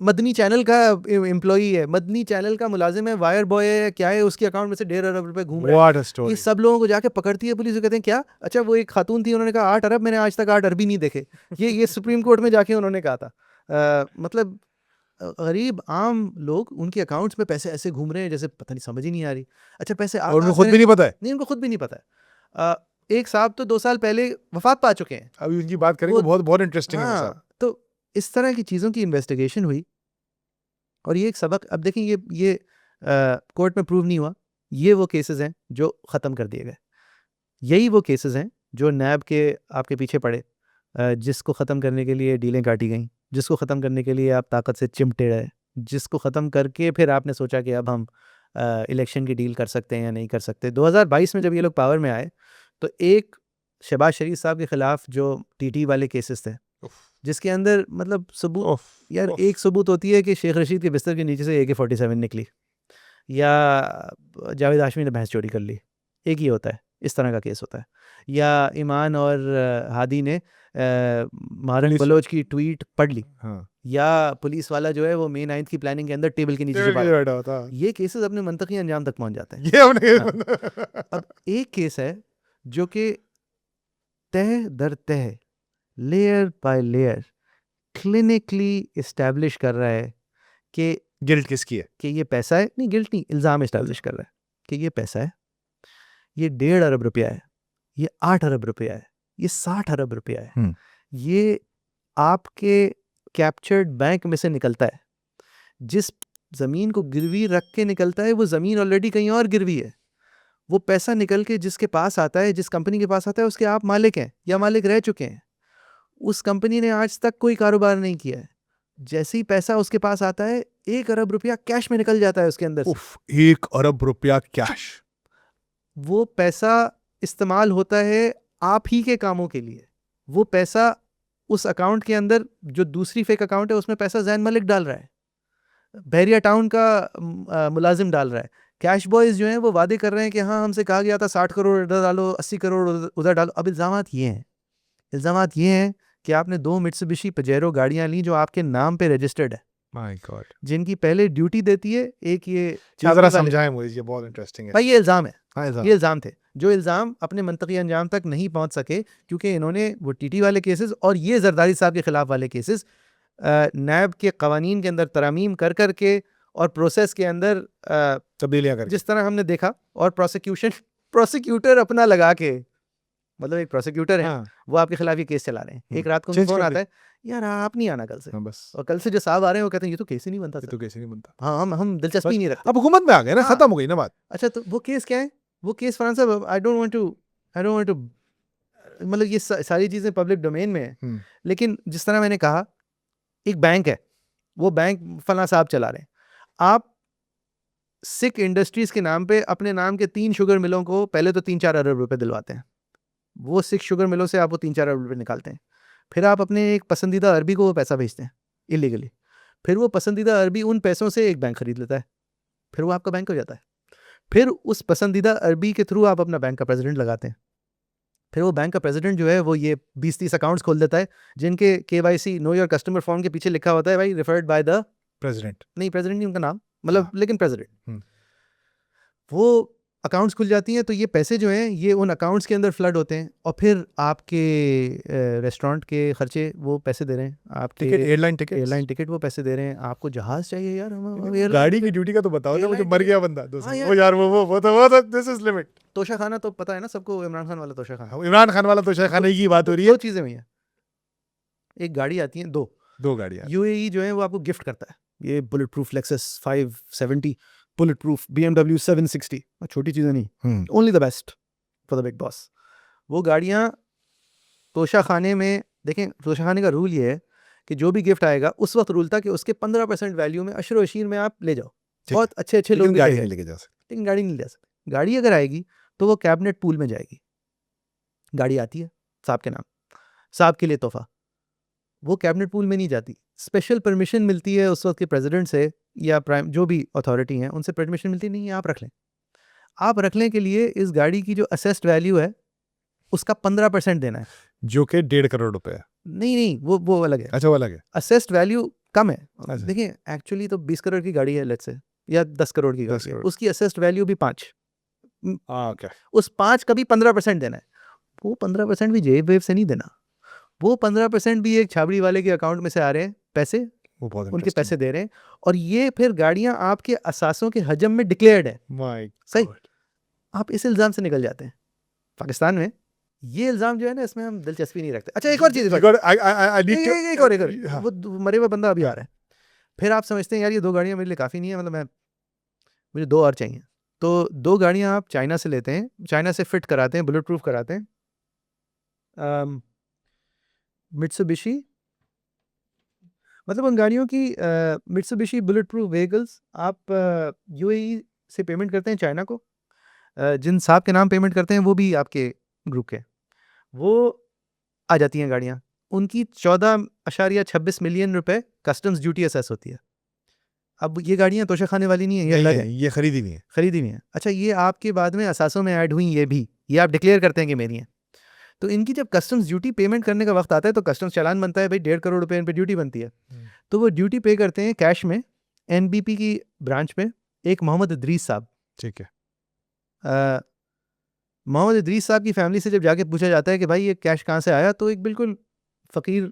मदनी चैनल का एम्प्लॉई है, मदनी चैनल का मुलाजिम है, वायर बॉय है, क्या है, उसके अकाउंट में से 1.5 अरब रुपए घूम रहे हैं। व्हाट अ ये स्टोरी। सब लोगों को जाके पकड़ती है पुलिस, कहते हैं क्या? अच्छा, वो एक खातून थी, उन्होंने कहा 8 अरब, मैंने आज तक 8 अरबी नहीं देखे। ये सुप्रीम कोर्ट में जाके उन्होंने कहा था। मतलब गरीब आम लोग, उनके अकाउंट्स में पैसे ऐसे घूम रहे हैं जैसे पता नहीं, समझ ही नहीं आ रही। अच्छा, पैसे आ और उनको कहाँ खुद से भी रहे नहीं पता है। नहीं, उनको खुद भी नहीं पता है। एक साहब तो 2 साल पहले वफात पा चुके हैं। अभी उनकी बात करेंगे, वो बहुत बहुत इंटरेस्टिंग है वो साहब। हाँ, तो इस तरह की चीज़ों की इन्वेस्टिगेशन हुई, और ये एक सबक। अब देखें, ये कोर्ट में प्रूव नहीं हुआ। ये वो केसेस हैं जो ख़त्म कर दिए गए। यही वो केसेस हैं जो नैब के आपके पीछे पड़े, जिसको ख़त्म करने के लिए डीलें काटी गई, जिसको ख़त्म करने के लिए आप ताकत से चिमटे रहे, जिसको ख़त्म करके फिर आपने सोचा कि अब हम इलेक्शन की डील कर सकते हैं या नहीं कर सकते। 2022 में जब ये लोग पावर में आए, तो एक शहबाज शरीफ साहब के ख़िलाफ़ जो TT वाले केसेस थे, उफ, जिसके अंदर मतलब सबूत, उफ, यार उफ। एक सबूत होती है कि शेख रशीद के बिस्तर के नीचे से AK-47 निकली, या जावेद हाशमी ने भैंस चोरी कर ली। एक ही होता है, इस तरह का केस होता है। या ईमान और हादी ने महारंग पुलिस। बलोच की ट्वीट पढ़ ली, हाँ। या पुलिस वाला जो है वो May 9th की प्लानिंग के अंदर टेबल के नीचे टेबल छुपा के था। बैठा होता। ये केसेस अपने मंतकी अंजाम तक पहुंच जाते हैं। ये हमने हाँ। अब एक केस है जो कि तह दर तह, layer by layer, clinically establish कर रहा है कि गिल्ट किसकी है? ये पैसा है, नहीं गिल्ट नहीं, इल्ज़ाम इस्टेब्लिश कर रहा है कि ये पैसा है, ये 1.5 अरब रुपया है, ये 8 अरब रुपया है, ये 60 अरब रुपया है, हम्म। ये आपके कैप्चर्ड बैंक में से निकलता है। जिस ज़मीन को गिरवी रख के निकलता है, वो ज़मीन ऑलरेडी कहीं और गिरवी है। वो पैसा निकल के जिसके पास आता है, जिस कंपनी के पास आता है, उसके आप मालिक हैं या मालिक रह चुके हैं। उस कंपनी ने आज तक कोई कारोबार नहीं किया है। जैसे ही पैसा उसके पास आता है, 1 अरब रुपया कैश में निकल जाता है उसके अंदर से। उफ, 1 अरब रुपया कैश। वो पैसा इस्तेमाल होता है आप ही के कामों के लिए। वो पैसा उस अकाउंट के अंदर, जो दूसरी फेक अकाउंट है, उसमें पैसा जैन मलिक डाल रहा है, बहरिया टाउन का मुलाजिम डाल रहा है। कैश बॉयज जो हैं वो वादे कर रहे हैं कि हाँ, हमसे कहा गया था 60 करोड़ इधर डालो, 80 करोड़ उधर डालो। अब इल्ज़ामात ये हैं कि आपने 2 मित्सुबिशी पजेरो गाड़ियां ली जो आपके नाम पे रजिस्टर्ड है, माय गॉड। जिनकी पहले ड्यूटी देती है एक ये ये चावल जरा वाले। समझाएं मुझे, ये बहुत इंटरेस्टिंग है। भाई ये इल्ज़ाम है, हाँ, इल्जाम। ये इल्ज़ाम थे, जो इल्ज़ाम अपने मंतकी अंजाम तक नहीं पहुंच सके, क्योंकि इन्होंने वो TT वाले केसेस और ये जरदारी साहब के खिलाफ वाले केसेस नैब के कवानीन के अंदर तरमीम कर के और प्रोसेस के अंदर तब्दीलियां करके। जिस तरह हमने देखा, और प्रोसिक्यूटर अपना लगा के, मतलब एक प्रोसिक्यूटर है, हाँ, वो आपके खिलाफ ये केस चला रहे हैं। एक रात को चेंज फोन कर आता है, यार आप नहीं आना कल से, हाँ, बस और कल से जो साहब आ रहे हैं वो कहते हैं ये तो केस ही नहीं बनता ये सर। तो कैसे नहीं बनता। हाँ, हम दिलचस्पी बस नहीं रखते। अब हुकूमत में आ गए ना, हाँ। खत्म हो गई ना बात। अच्छा, तो वो केस क्या है? वो केस फरहान साहब, आई डोंट वांट टू मतलब ये सारी चीज़ें पब्लिक डोमेन में है। लेकिन जिस तरह मैंने कहा, एक बैंक है, वो बैंक फला साहब चला रहे हैं। आप सिक इंडस्ट्रीज के नाम पे अपने नाम के 3 शुगर मिलों को पहले तो 3-4 अरब रुपए दिलवाते हैं। वो 6 शुगर मिलों से आप वो 3-4 अरब रुपए निकालते हैं। फिर आप अपने एक पसंदीदा अरबी को वो पैसा भेजते हैं इलीगली। फिर वो पसंदीदा अरबी उन पैसों से एक बैंक खरीद लेता है, फिर वो आपका बैंक हो जाता है। फिर उस पसंदीदा अरबी के थ्रू आप अपना बैंक का प्रेसिडेंट लगाते हैं। फिर वो बैंक का प्रेसिडेंट जो है वो ये 20-30 अकाउंट्स खोल देता है जिनके KYC know your customer form के पीछे लिखा होता है भाई रिफर्ड बाय द प्रेसिडेंट। नहीं प्रेसिडेंट नहीं उनका नाम मतलब हाँ। लेकिन प्रेसिडेंट हम्म। वो अकाउंट्स खुल जाती हैं तो ये पैसे जो हैं ये उन अकाउंट्स के अंदर फ्लड होते हैं और फिर आपके रेस्टोरेंट के खर्चे वो पैसे दे रहे हैं आपके ticket, airline ticket, airline ticket वो पैसे दे रहे हैं आपको जहाज चाहिए यार हम airline गाड़ी की ticket- ड्यूटी का तो बताओ ना, मुझे airline मर ticket- गया बंदा हाँ दूसरा। यार। वो यार वो दिस इज लिमिट। तोशा खाना तो पता है ना सबको इमरान खान वाला तोशा खाना इमरान खान वाला तो शायद खाने की बात हो रही है। दो चीज़ें हुई हैं एक गाड़ी आती है दो गाड़ियाँ। UAE जो है वो आपको गिफ्ट करता है ये bullet proof Lexus 570 bullet proof BMW 760 छोटी चीज़ें नहीं only the best for the big boss वो गाड़ियाँ तोशा खाने में देखें तोशा खाने का रूल ये है कि जो भी गिफ्ट आएगा उस वक्त रूल था कि उसके 15% वैल्यू में अशर अशीर में आप ले जाओ ठीक बहुत अच्छे अच्छे लोग लेकिन भी गाड़ी थे, नहीं लेके जा सकते। लेकिन गाड़ी नहीं ले जा सकते गाड़ी अगर आएगी तो वो कैबिनेट पूल में जाएगी गाड़ी आती है साहब के नाम साहब के लिए तोहफा वो कैबिनेट पूल में नहीं जाती स्पेशल परमिशन मिलती है उस वक्त के प्रेसिडेंट से या प्राइम जो भी अथॉरिटी हैं उनसे परमिशन मिलती है नहीं आप रख लें के लिए इस गाड़ी की जो असेस्ड वैल्यू है उसका 15% देना है जो कि 1.5 करोड़ रुपए है। नहीं वो अलग है अच्छा, वो अलग है। असेस्ड वैल्यू कम है अच्छा। देखिए एक्चुअली तो 20 करोड़ की गाड़ी है लेट्स से या 10 करोड़ की 10 गाड़ी है करोड़। उसकी असेस्ड वैल्यू भी 5 ओके। उस 5 का भी 15% देना है वो 15% भी जेब वेब से नहीं देना वो 15% भी एक छाबड़ी वाले के अकाउंट में से आ रहे हैं पैसे वो बहुत उनके interesting पैसे दे रहे हैं और ये फिर गाड़ियां आपके असासों के हजम में डिक्लेयर्ड है है। My सही God. आप इस इल्ज़ाम से निकल जाते हैं पाकिस्तान में ये इल्ज़ाम जो है ना इसमें हम दिलचस्पी नहीं रखते अच्छा एक और चीज़ You got- I need to- एक और हाँ। वो मरे हुए बंदा अभी आ रहा है फिर आप समझते हैं यार ये 2 गाड़ियां मेरे लिए काफ़ी नहीं है मतलब मुझे 2 और चाहिए तो 2 गाड़ियां आप चाइना से लेते हैं चाइना से फिट कराते हैं बुलेट प्रूफ कराते हैं मित्सुबिशी मतलब उन गाड़ियों की मित्सुबिशी बुलेट प्रूफ व्हीकल्स आप UAE से पेमेंट करते हैं चाइना को जिन साहब के नाम पेमेंट करते हैं वो भी आपके ग्रुप के वो आ जाती हैं गाड़ियाँ उनकी 14.26 मिलियन रुपए कस्टम्स ड्यूटी असेस होती है अब ये गाड़ियाँ तोशा खाने वाली नहीं है ये अलग है ये खरीदी नहीं है। खरीदी हुई हैं अच्छा ये आपके बाद में असासों में ऐड हुई ये आप डिक्लेयर करते हैं कि मेरी हैं तो इनकी जब कस्टम्स ड्यूटी पेमेंट करने का वक्त आता है तो कस्टम्स चालान बनता है भाई 1.5 करोड़ रुपए इन पे ड्यूटी बनती है तो वो ड्यूटी पे करते हैं कैश में NBP की ब्रांच में एक मोहम्मद इदरीस साहब ठीक है। मोहम्मद इदरीस साहब की फैमिली से जब जाके पूछा जाता है कि भाई ये कैश कहाँ से आया तो एक बिल्कुल फ़कीर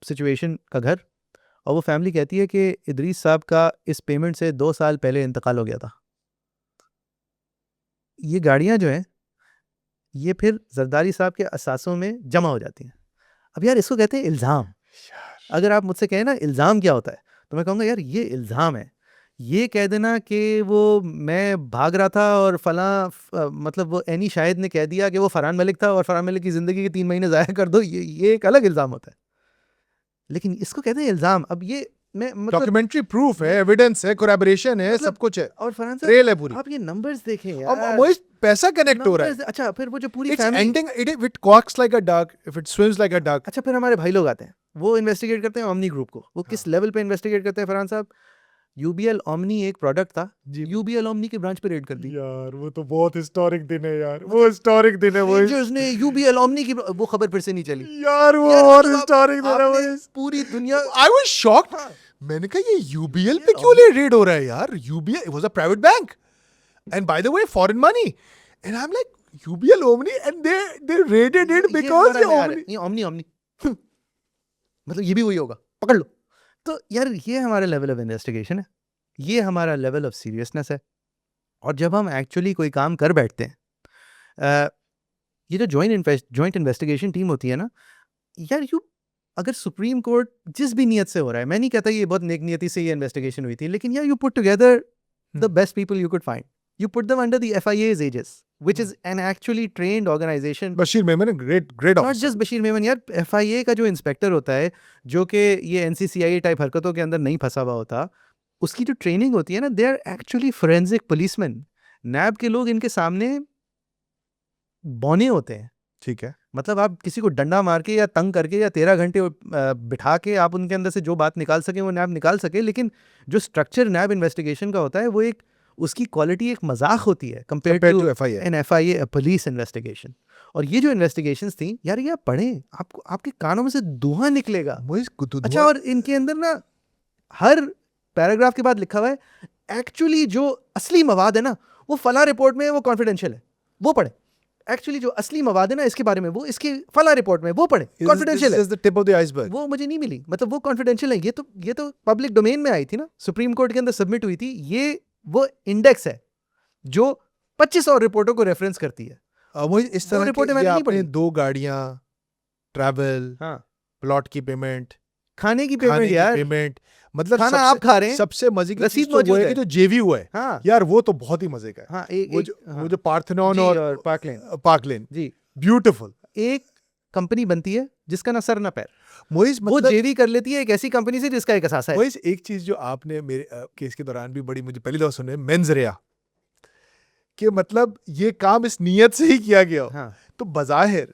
सिचुएशन का घर और वो फैमिली कहती है कि इदरीस साहब का इस पेमेंट से 2 साल पहले इंतकाल हो गया था ये गाड़ियाँ जो हैं ये फिर जरदारी साहब के असासों में जमा हो जाती हैं अब यार इसको कहते हैं इल्ज़ाम अगर आप मुझसे कहें ना इल्ज़ाम क्या होता है तो मैं कहूँगा यार ये इल्ज़ाम है ये कह देना कि वो मैं भाग रहा था और मतलब वो एनी शाहिद ने कह दिया कि वो फरहान मलिक था और फरहान मलिक की ज़िंदगी के 3 महीने ज़ाया कर दो ये एक अलग इल्ज़ाम होता है लेकिन इसको कहते हैं इल्ज़ाम अब ये मैं मतलब डॉक्यूमेंट्री प्रूफ है, एविडेंस है, कोलैबोरेशन है, सब कुछ है, और फरहान साहब ट्रेल है पूरी। आप ये नंबर्स देखें अब यार वो पैसा कनेक्ट हो रहा है। अच्छा फिर वो जो पूरी It's family ending, it quacks like a duck, if it swims like a duck. अच्छा फिर हमारे भाई लोग आते हैं वो इन्वेस्टिगेट करते हैं ओमनी ग्रुप को वो किस लेवल पे इन्वेस्टिगेट करते हैं फरहान साहब UBL ओमनी एक प्रोडक्ट था जी। UBL ओमनी की ब्रांच पे रेड कर दी यार वो तो बहुत हिस्टोरिक दिन है यार, वो हिस्टोरिक दिन है वो। Rangers ने UBL ओमनी की वो खबर फिर से नहीं चली यार वो यार, और मतलब हिस्टोरिक दिन है आपने वो। पूरी दुनिया I was shocked. हाँ, मैंने कहा ये UBL पे क्यों ले रेड हो रहा है यार? UBL, it was a private bank, and by the way, foreign money. And I'm like, UBL Omni, and they raided it because ये हमारा Omni. ये ओमनी मतलब ये भी वही होगा पकड़ लो तो यार ये हमारा लेवल ऑफ इन्वेस्टिगेशन है ये हमारा लेवल ऑफ सीरियसनेस है और जब हम एक्चुअली कोई काम कर बैठते हैं ये जो जॉइंट इन्वेस्टिगेशन टीम होती है ना यार अगर सुप्रीम कोर्ट जिस भी नियत से हो रहा है मैं नहीं कहता ये बहुत नेक नियति से ये इन्वेस्टिगेशन हुई थी लेकिन यार you put together the best people you could find you put them under the FIA's aegis, which is an actually trained organization. Bashir Memon great Not officer. just Bashir Memon यार FIA का जो इंस्पेक्टर होता है जो कि ये NCCI टाइप हरकतों के अंदर नहीं फंसा हुआ होता उसकी जो ट्रेनिंग होती है ना they are actually forensic policeman NAB के लोग इनके सामने बौने होते हैं ठीक है। मतलब आप किसी को डंडा मार के या तंग करके या 13 घंटे बिठा के आप उनके अंदर से जो बात निकाल सके वो नैब निकाल सके लेकिन जो स्ट्रक्चर नैब इन्वेस्टिगेशन का होता है वो एक उसकी क्वालिटी एक मजाक होती है compare to FIA. An FIA police investigation और ये जो इन्वेस्टिगेशंस थी यार, ये आप पढ़ें, आपको आपके कानों में से धुआं निकलेगा। मोइज अच्छा, और इनके अंदर ना हर पैराग्राफ के बाद लिखा हुआ है एक्चुअली जो असली मवाद है ना वो फला रिपोर्ट में है, वो कॉन्फिडेंशियल है, वो पढ़े। एक्चुअली जो असली मवाद है ना इसके बारे में, वो इसके फला रिपोर्ट में, वो पढ़े, कॉन्फिडेंशियल है। The tip of the iceberg. वो मुझे नहीं मिली, मतलब वो कॉन्फिडेंशियल है। ये तो पब्लिक डोमेन में आई थी ना, सुप्रीम कोर्ट के अंदर सबमिट हुई थी। ये वो इंडेक्स है जो 25 और रिपोर्टों को रेफरेंस करती है। मोइज इस वो तरह रिपोर्टें के मैंने ये नहीं आपने पढ़ी। 2 गाड़ियां, ट्रैवल, हाँ, प्लॉट की पेमेंट, खाने की खाने पेमेंट की यार, पेमेंट, मतलब खाना सबसे आप खा रहे हैं, सबसे मजे की रसीद चीज तो वो मौजूद है है। कि जो जेवी हुआ है हाँ यार, वो तो बहुत ही मजे का है। हाँ, वो जो पार्थेनॉन जी, और और पार्कलेन पार्कलेन, जी, ब्यूटीफुल। एक कंपनी बनती है जिसका ना सर ना पैर, मोइज वो मतलब जेवी कर लेती है एक ऐसी कंपनी से जिसका एक असासा है। मोइज एक चीज जो आपने मेरे केस के दौरान भी बड़ी मुझे पहली दफा सुने, मेंजरिया, कि मतलब ये काम इस नियत से ही किया गया हो, हाँ, तो बजाहिर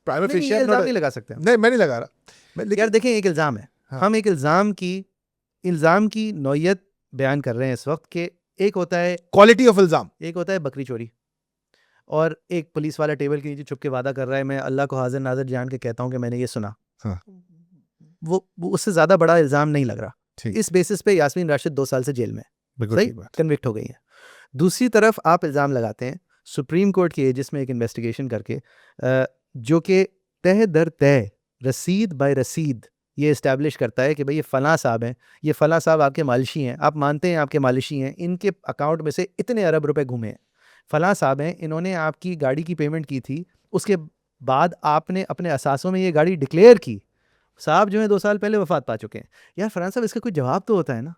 प्राइमा नहीं, ये फेशियल इल्जाम नहीं लगा सकते हम। नहीं, मैं नहीं लगा रहा, मैं यार लेकिन देखें, एक इल्जाम है, हाँ। हम एक इल्जाम की नौयत बयान कर रहे हैं इस वक्त के। एक होता है क्वालिटी ऑफ इल्जाम, बकरी चोरी, और एक पुलिस वाला टेबल के नीचे छुप के वादा कर रहा है, मैं अल्लाह को हाजिर नाजिर जान के कहता हूँ कि मैंने ये सुना। हाँ। वो उससे ज्यादा बड़ा इल्जाम नहीं लग रहा। ठीक, इस बेसिस पे यास्मीन राशिद 2 साल से जेल में है, बिल्कुल सही ठीक बात। कन्विक्ट हो गई है। दूसरी तरफ आप इल्ज़ाम लगाते हैं सुप्रीम कोर्ट की एजिस में एक इन्वेस्टिगेशन करके, जो कि तह दर तह, रसीद बाय रसीद ये इस्टेब्लिश करता है कि भाई ये फ़लाँ साहब हैं, ये फ़लाँ साहब आपके मालिशी हैं, आप मानते हैं आपके मालिशी हैं, इनके अकाउंट में से इतने अरब रुपए घूमे हैं, फ़लाँ साहब हैं, इन्होंने आपकी गाड़ी की पेमेंट की थी, उसके बाद आपने अपने असासों में ये गाड़ी डिक्लेयर की। साहब जो है 2 साल पहले वफात पा चुके हैं। यार फरहान साहब, इसका कोई जवाब तो होता है ना।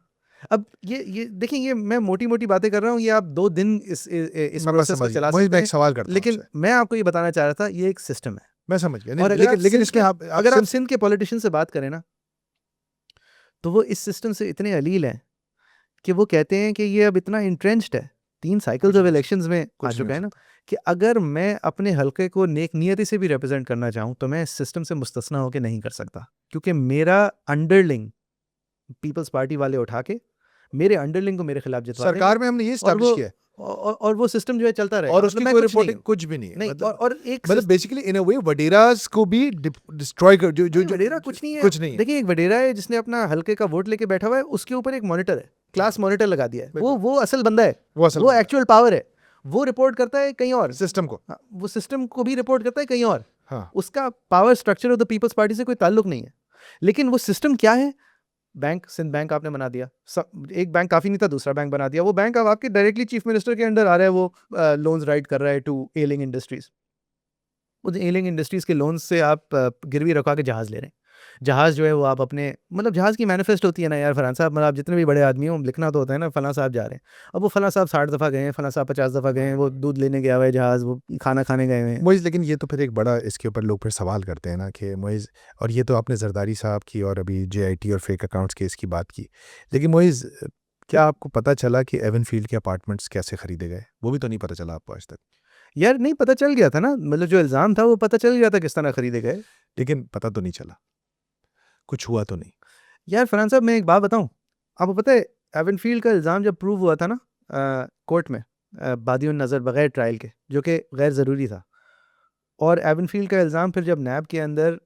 अब ये देखिए, ये मैं मोटी-मोटी बातें कर रहा हूँ, ये आप 2 दिन इस मैं प्रोसेस को समझ गया। चला मोइज, सकते मैं एक हैं। सवाल करता हूँ लेकिन आपसे। मैं आपको ये बताना चाह रहा था, ये एक सिस्टम है। मैं समझ गया, और नहीं, अगर आप लेकिन सिंध इसमें के आप अगर आप सिर्फ सिंध के पॉलिटिशियन से बात करें ना, तो वो इस सिस्टम से इतने अलील हैं कि वो कहते हैं कि ये अब इतना एंट्रेंच्ड है, 3 साइकिल्स ऑफ इलेक्शंस में आ कुछ नहीं चुका है हो ना, कि अगर मैं अपने हलके को नेक नियति से भी रिप्रेजेंट करना चाहूँ, तो मैं इस सिस्टम से मुस्तस्ना होकर नहीं कर सकता। क्योंकि मेरा अंडरलिंग पीपल्स पार्टी वाले उठा के मेरे अंडरलिंग को मेरे खिलाफ जितवा देंगे, सरकार में हमने ये और एस्टैब्लिश वो किया है, और वो सिस्टम जो है चलता रहेगा। और मतलब उसकी मैं कोई कुछ नहीं रिपोर्टिंग हूँ। कुछ भी नहीं है, नहीं, मतलब और एक मतलब बेसिकली इन अ वे वडेरास को भी डिस्ट्रॉय कर जो जो नहीं, जो वडेरा कुछ नहीं है। कुछ नहीं है। देखिए, एक वडेरा है जिसने अपना हल्के का वोट लेके बैठा हुआ है, उसके ऊपर एक मॉनिटर है, क्लास मॉनिटर लगा दिया है। वो असल बंदा है, वो असल वो एक्चुअल पावर है। वो रिपोर्ट करता है कहीं और, सिस्टम को, हाँ, वो सिस्टम को भी रिपोर्ट करता है कहीं और। हाँ, उसका power structure of the peoples Party से कोई ताल्लुक नहीं है। लेकिन वो सिस्टम क्या है? बैंक, सिंध बैंक आपने बना दिया, एक बैंक काफ़ी नहीं था, दूसरा बैंक बना दिया। वो बैंक अब आपके डायरेक्टली चीफ मिनिस्टर के अंडर आ रहा है, वो लोन्स राइट कर रहा है टू एलिंग इंडस्ट्रीज। उन एलिंग इंडस्ट्रीज के लोन्स से आप गिरवी रखवा के जहाज़ ले रहे हैं। जहाज़ जो है वो आप अपने, मतलब जहाज़ की मैनिफेस्ट होती है ना यार फरहान साहब, मतलब आप जितने भी बड़े आदमी हो, लिखना तो होता है ना, फलां साहब जा रहे हैं। अब वो फलां साहब 60 दफ़ा गए हैं, फलां साहब 50 दफ़ा गए हैं, वो दूध लेने गया हुआ है जहाज़, वो खाना खाने गए हुए हैं। मोइज, लेकिन ये तो फिर एक बड़ा इसके ऊपर लोग फिर सवाल करते हैं ना कि मोइज, और ये तो आपने जरदारी साहब की और अभी JIT और फेक अकाउंट्स केस की बात की, लेकिन मोइज क्या आपको पता चला कि एवनफील्ड के अपार्टमेंट्स कैसे खरीदे गए? वो भी तो नहीं पता चला आपको आज तक। यार नहीं, पता चल गया था ना, मतलब जो इल्ज़ाम था वो पता चल गया था किस तरह खरीदे गए। लेकिन पता तो नहीं चला, कुछ हुआ तो नहीं। यार फरहान साहब, मैं एक बात बताऊं, आपको पता है एवनफील्ड का इल्ज़ाम जब प्रूव हुआ था ना कोर्ट में, बादियुन नज़र बगैर ट्रायल के, जो कि गैर ज़रूरी था, और एवनफील्ड का इल्ज़ाम फिर जब नैब के अंदर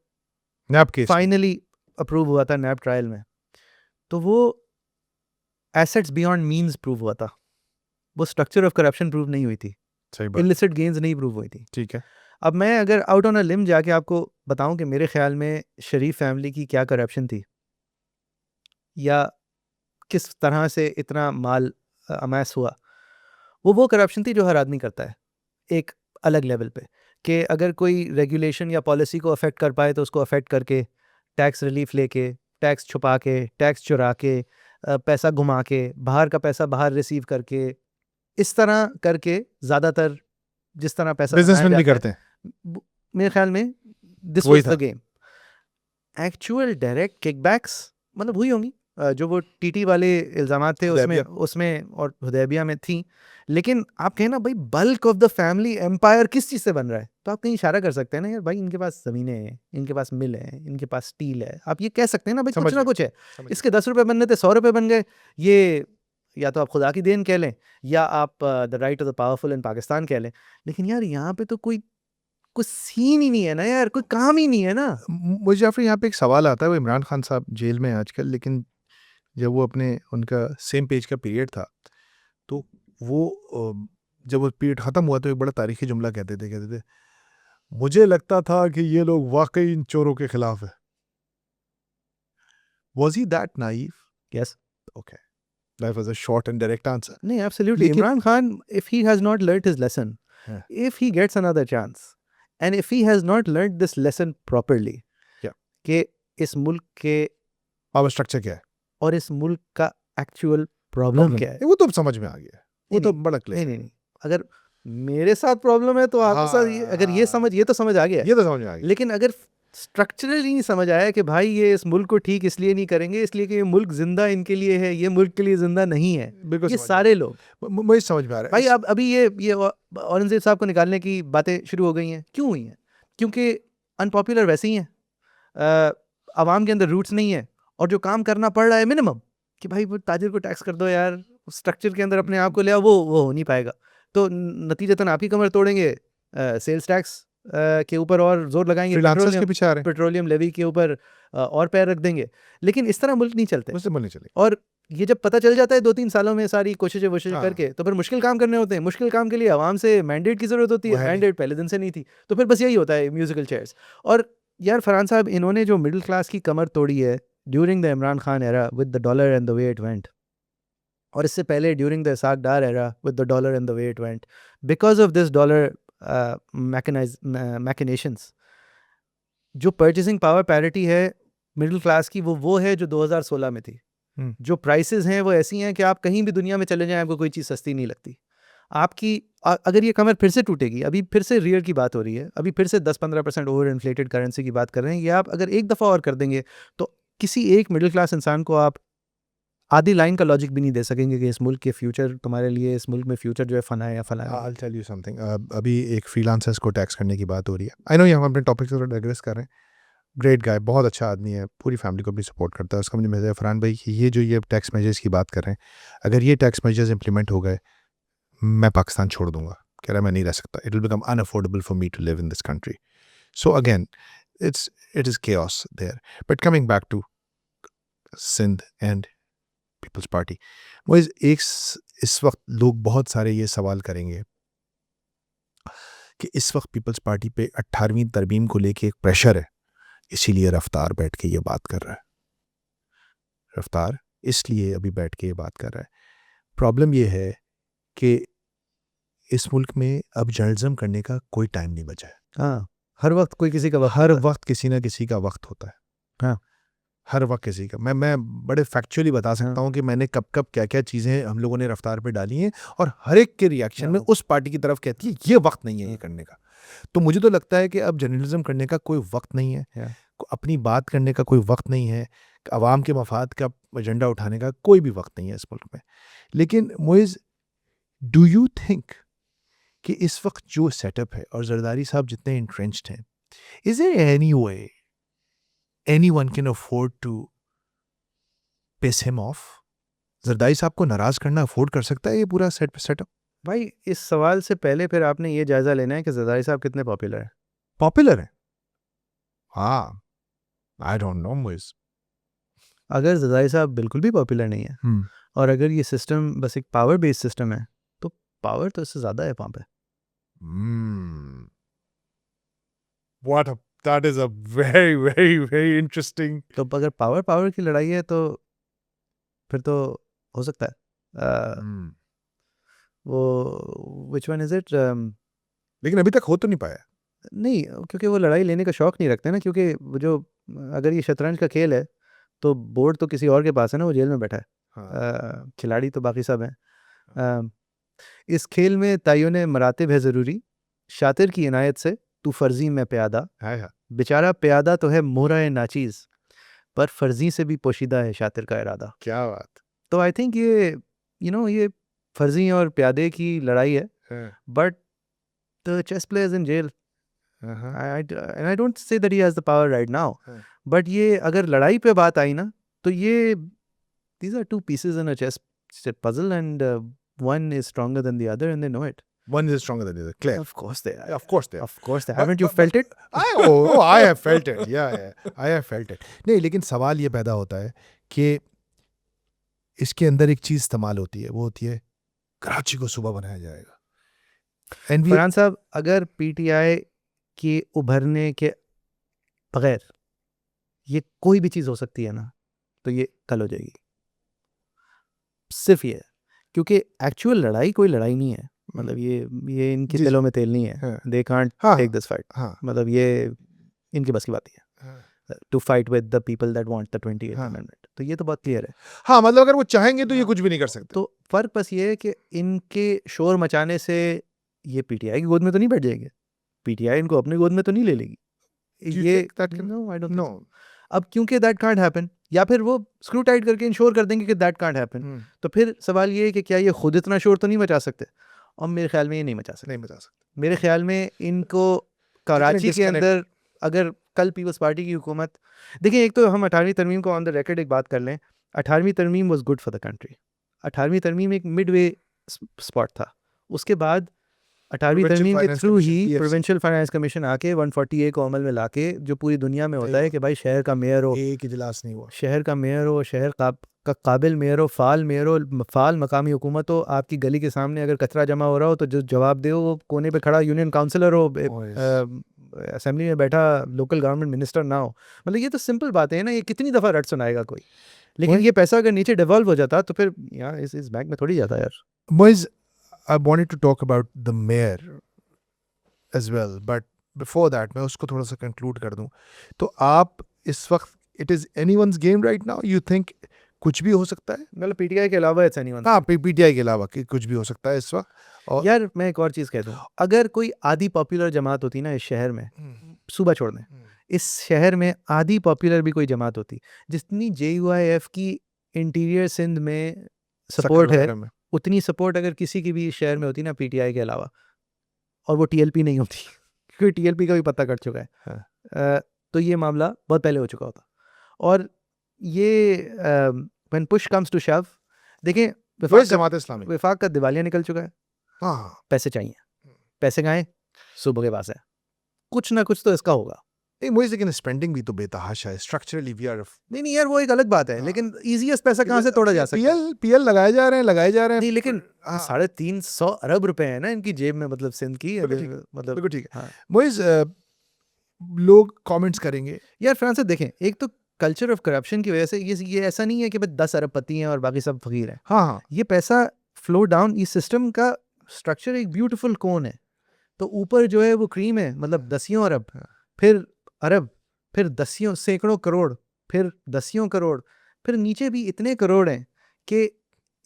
नैब केस में। फाइनली अप्रूव हुआ था नैब ट्रायल में, तो वो एसेट्स बियॉन्ड मीन्स प्रूव हुआ था, वो स्ट्रक्चर ऑफ करप्शन प्रूव नहीं हुई थी, सही बात, इलिसिट गेन्स नहीं प्रूव हुई थी। ठीक है। अब मैं अगर आउट ऑन अ लिम जाके आपको बताऊं कि मेरे ख्याल में शरीफ फैमिली की क्या करप्शन थी, या किस तरह से इतना माल अमैस हुआ, वो करप्शन थी जो हर आदमी करता है एक अलग लेवल पे, कि अगर कोई रेगुलेशन या पॉलिसी को अफेक्ट कर पाए तो उसको अफेक्ट करके, टैक्स रिलीफ लेके, टैक्स छुपा के, टैक्स चुरा के, पैसा घुमा के, बाहर का पैसा बाहर रिसीव करके, इस तरह करके ज़्यादातर जिस तरह पैसा बिजनेसमैन भी जाता करते हैं, है, मेरे ख्याल में दिस वही वाज था। The game. Actual direct kickbacks मतलब हुई होंगी, जो वो टीटी वाले इल्ज़ामात थे उसमें हुदैबिया। उसमें और हुदैबिया में थी। लेकिन आप कहें ना भाई, bulk of the family empire किस चीज़ से बन रहा है, तो आप कहीं इशारा कर सकते हैं ना यार भाई, इनके पास ज़मीनें हैं, इनके पास मिल है, इनके पास स्टील है। आप ये कह सकते हैं ना भाई, समझ कुछ ना गया, कुछ है। समझ इसके 10 रुपये बनने थे 100 रुपये बन गए। ये या तो आप खुदा की देन कह लें, या आप the right of the powerful in Pakistan कह लें। लेकिन यार यहाँ पे तो कोई कोई सीन ही नहीं है ना यार, कोई काम ही नहीं है ना। मुझे जाफर यहाँ पे एक सवाल आता है, वो इमरान खान साहब जेल में हैं आजकल, लेकिन जब वो अपने उनका सेम पेज का पीरियड था तो वो जब वो पीरियड ख़त्म हुआ तो एक बड़ा तारीखी जुमला कहते थे, मुझे लगता था कि ये लोग वाकई इन चोरों के खिलाफ है। Was he that naive? Yes, Okay, that was a short and direct answer. नहीं एब्सोल्युटली। लेकिन- Imran Khan, if he has not learned his lesson, हाँ। If he gets another chance and if he has not learned this lesson properly, Yeah. कि इस मुल्क के पावर स्ट्रक्चर क्या है? और इस मुल्क का एक्चुअल प्रॉब्लम क्या है। वो तो अब समझ में आ गया, वो नहीं, तो नहीं, बड़ा क्लियर नहीं नहीं नहीं, अगर मेरे साथ प्रॉब्लम है तो आपके साथ अगर ये समझ, ये तो समझ आ गया है। ये तो समझ में आ गया। लेकिन अगर स्ट्रक्चरली नहीं समझ आया कि भाई ये इस मुल्क को ठीक इसलिए नहीं करेंगे इसलिए कि ये मुल्क जिंदा इनके लिए है, ये मुल्क के लिए जिंदा नहीं है, बिल्कुल ये समझ में सारे लोग। आ रहा है। मुझे समझ में आ रहा है भाई अब अभी ये औरंगजेब साहब को निकालने की बातें शुरू हो गई हैं, क्यों हुई हैं? क्योंकि अनपॉपुलर वैसे ही हैं, आवाम के अंदर रूट्स नहीं है, और जो काम करना पड़ रहा है मिनिमम, कि भाई वो ताजिर को टैक्स कर दो यार, स्ट्रक्चर के अंदर अपने आप को ले आओ, वो हो नहीं पाएगा। तो नतीजतन आप ही कमर तोड़ेंगे, सेल्स टैक्स के ऊपर और जोर लगाएंगे, फ्रीलांसर्स के पीछे आ रहे हैं, पेट्रोलियम लेवी के ऊपर और पैर रख देंगे। लेकिन इस तरह मुल्क नहीं चलते। मुझसे बोलने चले। और ये जब पता चल जाता है 2-3 सालों में सारी कोशिशें हाँ। करके, तो फिर मुश्किल काम करने होते हैं। मुश्किल काम के लिए आवाम से मैंडेट की जरूरत होती वो है, है नहीं। मैंडेट पहले दिन से नहीं थी, तो फिर बस यही होता है म्यूजिकल चेयर्स। और यार फरहान साहब, इन्होंने जो मिडिल क्लास की कमर तोड़ी है during the Imran Khan era with the dollar and the way it went, और इससे पहले during the Ishaq Dar era with the dollar and the way it went, because of this dollar machinations, जो परचेसिंग पावर पैरिटी है मिडिल क्लास की, वो है जो 2016 में थी। जो प्राइसेस हैं वो ऐसी हैं कि आप कहीं भी दुनिया में चले जाएं, आपको कोई चीज़ सस्ती नहीं लगती। आपकी अगर ये कमर फिर से टूटेगी, अभी फिर से रियल की बात हो रही है, अभी फिर से 10-15% ओवर इन्फ्लेटेड करेंसी की बात कर रहे हैं, ये आप अगर एक दफ़ा और कर देंगे तो किसी एक मिडिल क्लास इंसान को आप आधी लाइन का लॉजिक भी नहीं दे सकेंगे कि इस मुल्क के फ्यूचर तुम्हारे लिए, इस मुल्क में फ्यूचर जो है फना है या फला है। I'll tell you something. अभी एक फ्रीलांसर्स को टैक्स करने की बात हो रही है। आई नो ये हम अपने टॉपिक से थोड़ा डाइग्रेस कर रहे हैं। ग्रेट गाय, बहुत अच्छा आदमी है, पूरी फैमिली को भी सपोर्ट करता है। उसका मुझे मैसेज है, फरहान भाई कि ये टैक्स मेजर्स की बात कर रहे हैं, अगर ये टैक्स मेजर्स इंप्लीमेंट हो गए, मैं पाकिस्तान छोड़ दूंगा। कह रहा है मैं नहीं रह सकता, it will become unaffordable for me to live in this country. So again it is chaos there. But coming back to Sindh and Peoples Party, वो इस वक्त लोग बहुत सारे ये सवाल करेंगे कि इस वक्त पीपल्स पार्टी पे 18वीं तरमीम को लेके एक प्रेशर है, इसीलिए रफ्तार बैठ के ये बात कर रहा है। रफ्तार इसलिए अभी बैठ के ये बात कर रहा है। प्रॉब्लम ये है कि इस मुल्क में अब जर्नलिज्म करने का कोई टाइम नहीं बचा है। हाँ, हर वक्त कोई किसी का वक्त, हर वक्त किसी ना किसी का वक्त होता है। हाँ। हर वक्त किसी का। मैं बड़े फैक्चुअली बता सकता हूँ कि मैंने कब कब क्या क्या चीज़ें हम लोगों ने रफ्तार पे डाली हैं, और हर एक के रिएक्शन में उस पार्टी की तरफ कहती है ये वक्त नहीं है ये करने का। तो मुझे तो लगता है कि अब जर्नलिज्म करने का कोई वक्त नहीं है, अपनी बात करने का कोई वक्त नहीं है, आवाम के मफाद का एजेंडा उठाने का कोई भी वक्त नहीं है इस मुल्क में। लेकिन मोइज़, डू यू थिंक कि इस वक्त जो सेटअप है और जरदारी साहब जितने इंट्रेंच्ड हैं, is there any way anyone can afford to piss him off? Zardari साहब को नाराज करना अफोर्ड कर सकता है ये पूरा सेटअप? भाई इस सवाल से पहले फिर आपने ये जायजा लेना है कि जरदारी साहब कितने पॉपुलर है। पॉपुलर है, हाँ, आई डोंट नो मोइज़। अगर जरदारी साहब बिल्कुल भी पॉपुलर नहीं है और अगर ये सिस्टम बस एक पावर बेस्ड सिस्टम है, तो पावर तो इससे ज्यादा है वहां पे। That is a very, very, very interesting. तो अगर पावर की लड़ाई है तो फिर तो हो सकता है वो विच वन इज इट, लेकिन अभी तक हो तो नहीं पाया। नहीं, क्योंकि वो लड़ाई लेने का शौक नहीं रखते ना, क्योंकि वो जो अगर ये शतरंज का खेल है तो बोर्ड तो किसी और के पास है ना, वो जेल में बैठा है। हाँ। खिलाड़ी तो बाकी सब हैं। इस खेल में तायों ने मरातिब है ज़रूरी, शातिर की इनायत से तू फर्जी में प्यादा, बेचारा प्यादा तो है मोहरा नाचीज़, पर फर्जी से भी पोशीदा है शातिर का इरादा। क्या बात। तो आई थिंक ये ये फर्जी और प्यादे की लड़ाई है, but the chess players in jail, and I don't say that he has the power right now, but ये अगर लड़ाई पे बात आई ना, तो ये these are two pieces in a chess puzzle and one is stronger than the other and they know it. One is stronger than the other. Clear. Of course they are. Of course they are. Of course they are. But- Haven't you but- felt it? I have felt it. Yeah, I have felt it. नहीं, लेकिन सवाल ये पैदा होता है कि इसके अंदर एक चीज इस्तेमाल होती है, वो होती है कराची को सुबह बनाया जाएगा. And we फरहान साहब, अगर पीटीआई के उभरने के बगैर ये कोई भी चीज़ हो सकती है ना, तो ये कल हो जाएगी. सिर्फ ये है, क्योंकि एक्चुअल लड़ाई कोई लड़ाई नहीं है. मतलब ये इनके जी, दिलों में तेल नहीं है. हाँ. दे कांट हाँ, टेक दिस फाइट. हाँ, मतलब ये इनकी बस की बात नहीं है. हाँ. To fight with the people that want the 28th हाँ. अमेंडमेंट. तो ये तो बहुत क्लियर है. हाँ, मतलब अगर वो चाहेंगे तो ये कुछ भी नहीं कर सकते. तो फर्क बस ये है कि इनके शोर मचाने से ये पीटीआई की गोद में तो नहीं बैठ जाएंगे. पीटीआई इनको अपनी गोद में तो नहीं ले लेगी. Do you ये think that can- no, I don't. No. अब क्योंकि दैट कांट हैपन, या फिर वो स्क्रू टाइट करके इंश्योर कर देंगे कि दैट कांट हैपन, हम्म, तो फिर सवाल ये है कि क्या ये खुद इतना शोर तो नहीं मचा सकते. और मेरे ख्याल में ये नहीं मचा सकते. नहीं बता सकते. मेरे ख्याल में इनको कराची के disconnect- अंदर अगर कल पीपल्स पार्टी की हुकूमत, देखिए एक तो हम 18वीं तरमीम को ऑन द रिकॉर्ड एक बात कर लें. 18वीं तरमीम was good for the country. 18वीं तरमीम एक मिडवे स्पॉट था. उसके बाद 18वीं Provincial तरमीम के Finance थ्रू ही Commission, PFC. Provincial finance commission आके 140A को अमल में लाके, जो पूरी दुनिया में होता है कि भाई शहर का मेयर हो, एक इजलास नहीं हुआ. शहर का मेयर हो, शहर का काबिल मेयर हो, फाल मकामी हुकूमत हो. आपकी गली के सामने अगर कचरा जमा हो रहा हो तो जो जवाब दे वो कोने पे खड़ा यूनियन काउंसिलर हो, असेंबली में बैठा लोकल गवर्नमेंट मिनिस्टर ना हो. मतलब ये तो सिंपल बातें हैं ना. ये कितनी दफ़ा रट सुनाएगा कोई. लेकिन वही- ये पैसा अगर नीचे डिवॉल्व हो जाता तो फिर यार इस बैंक में थोड़ी जाता यार. Moiz, I wanted to talk about the mayor as well, but before that मैं उसको थोड़ा सा conclude कर दूं. तो आप इस वक्त it is anyone's game right now. You think कुछ भी हो सकता है? मतलब पीटीआई के अलावा इट्स एनीवन. हाँ, पीटीआई के अलावा कि कुछ भी हो सकता है इस वक्त. और यार मैं एक और चीज़ कह दूं, अगर कोई आधी पॉपुलर जमात होती ना इस शहर में, सूबा छोड़ दें, इस शहर में आधी पॉपुलर भी कोई जमात होती, जितनी JUIF की इंटीरियर सिंध में सपोर्ट है, में. उतनी सपोर्ट अगर किसी की भी इस शहर में होती ना पीटीआई के अलावा, और वो टीएलपी नहीं होती क्योंकि टीएलपी का भी पता कट चुका है. तो ये मामला बहुत पहले हो चुका होता. और ये व्हेन पुश कम्स टू शव, देखें वही जमात इस्लामी. विफाक का दिवालिया निकल चुका है. हाँ, पैसे चाहिए, पैसे कहाँ हैं? सुबह के पास है. कुछ ना कुछ तो इसका होगा. नहीं मोइज, लेकिन स्पेंडिंग भी तो बेतहाशा है. स्ट्रक्चरली वी आर नहीं यार, वो एक अलग बात है. हाँ. लेकिन इजीएस्ट पैसा कहाँ से तोड़ा जा सकता है? पीएल लगाए जा रहे हैं. नहीं, लेकिन हाँ. 350 अरब रुपए है ना इनकी जेब में, मतलब सिंध की. बिल्कुल ठीक. मतलब बिल्कुल ठीक है. हाँ. मोइज, लोग कमेंट्स करेंगे. यार फ्रांस से देखें, एक तो कल्चर ऑफ करप्शन की वजह से ये ऐसा नहीं है कि भाई 10 अरबपति हैं और बाकी सब फकीर हैं. हाँ, ये पैसा फ्लो डाउन, इस सिस्टम का स्ट्रक्चर एक ब्यूटीफुल कोन है. तो ऊपर जो है वो क्रीम है, मतलब दसियों अरब, फिर दसियों सैकड़ों करोड़, फिर दसियों करोड़, फिर नीचे भी इतने करोड़ हैं कि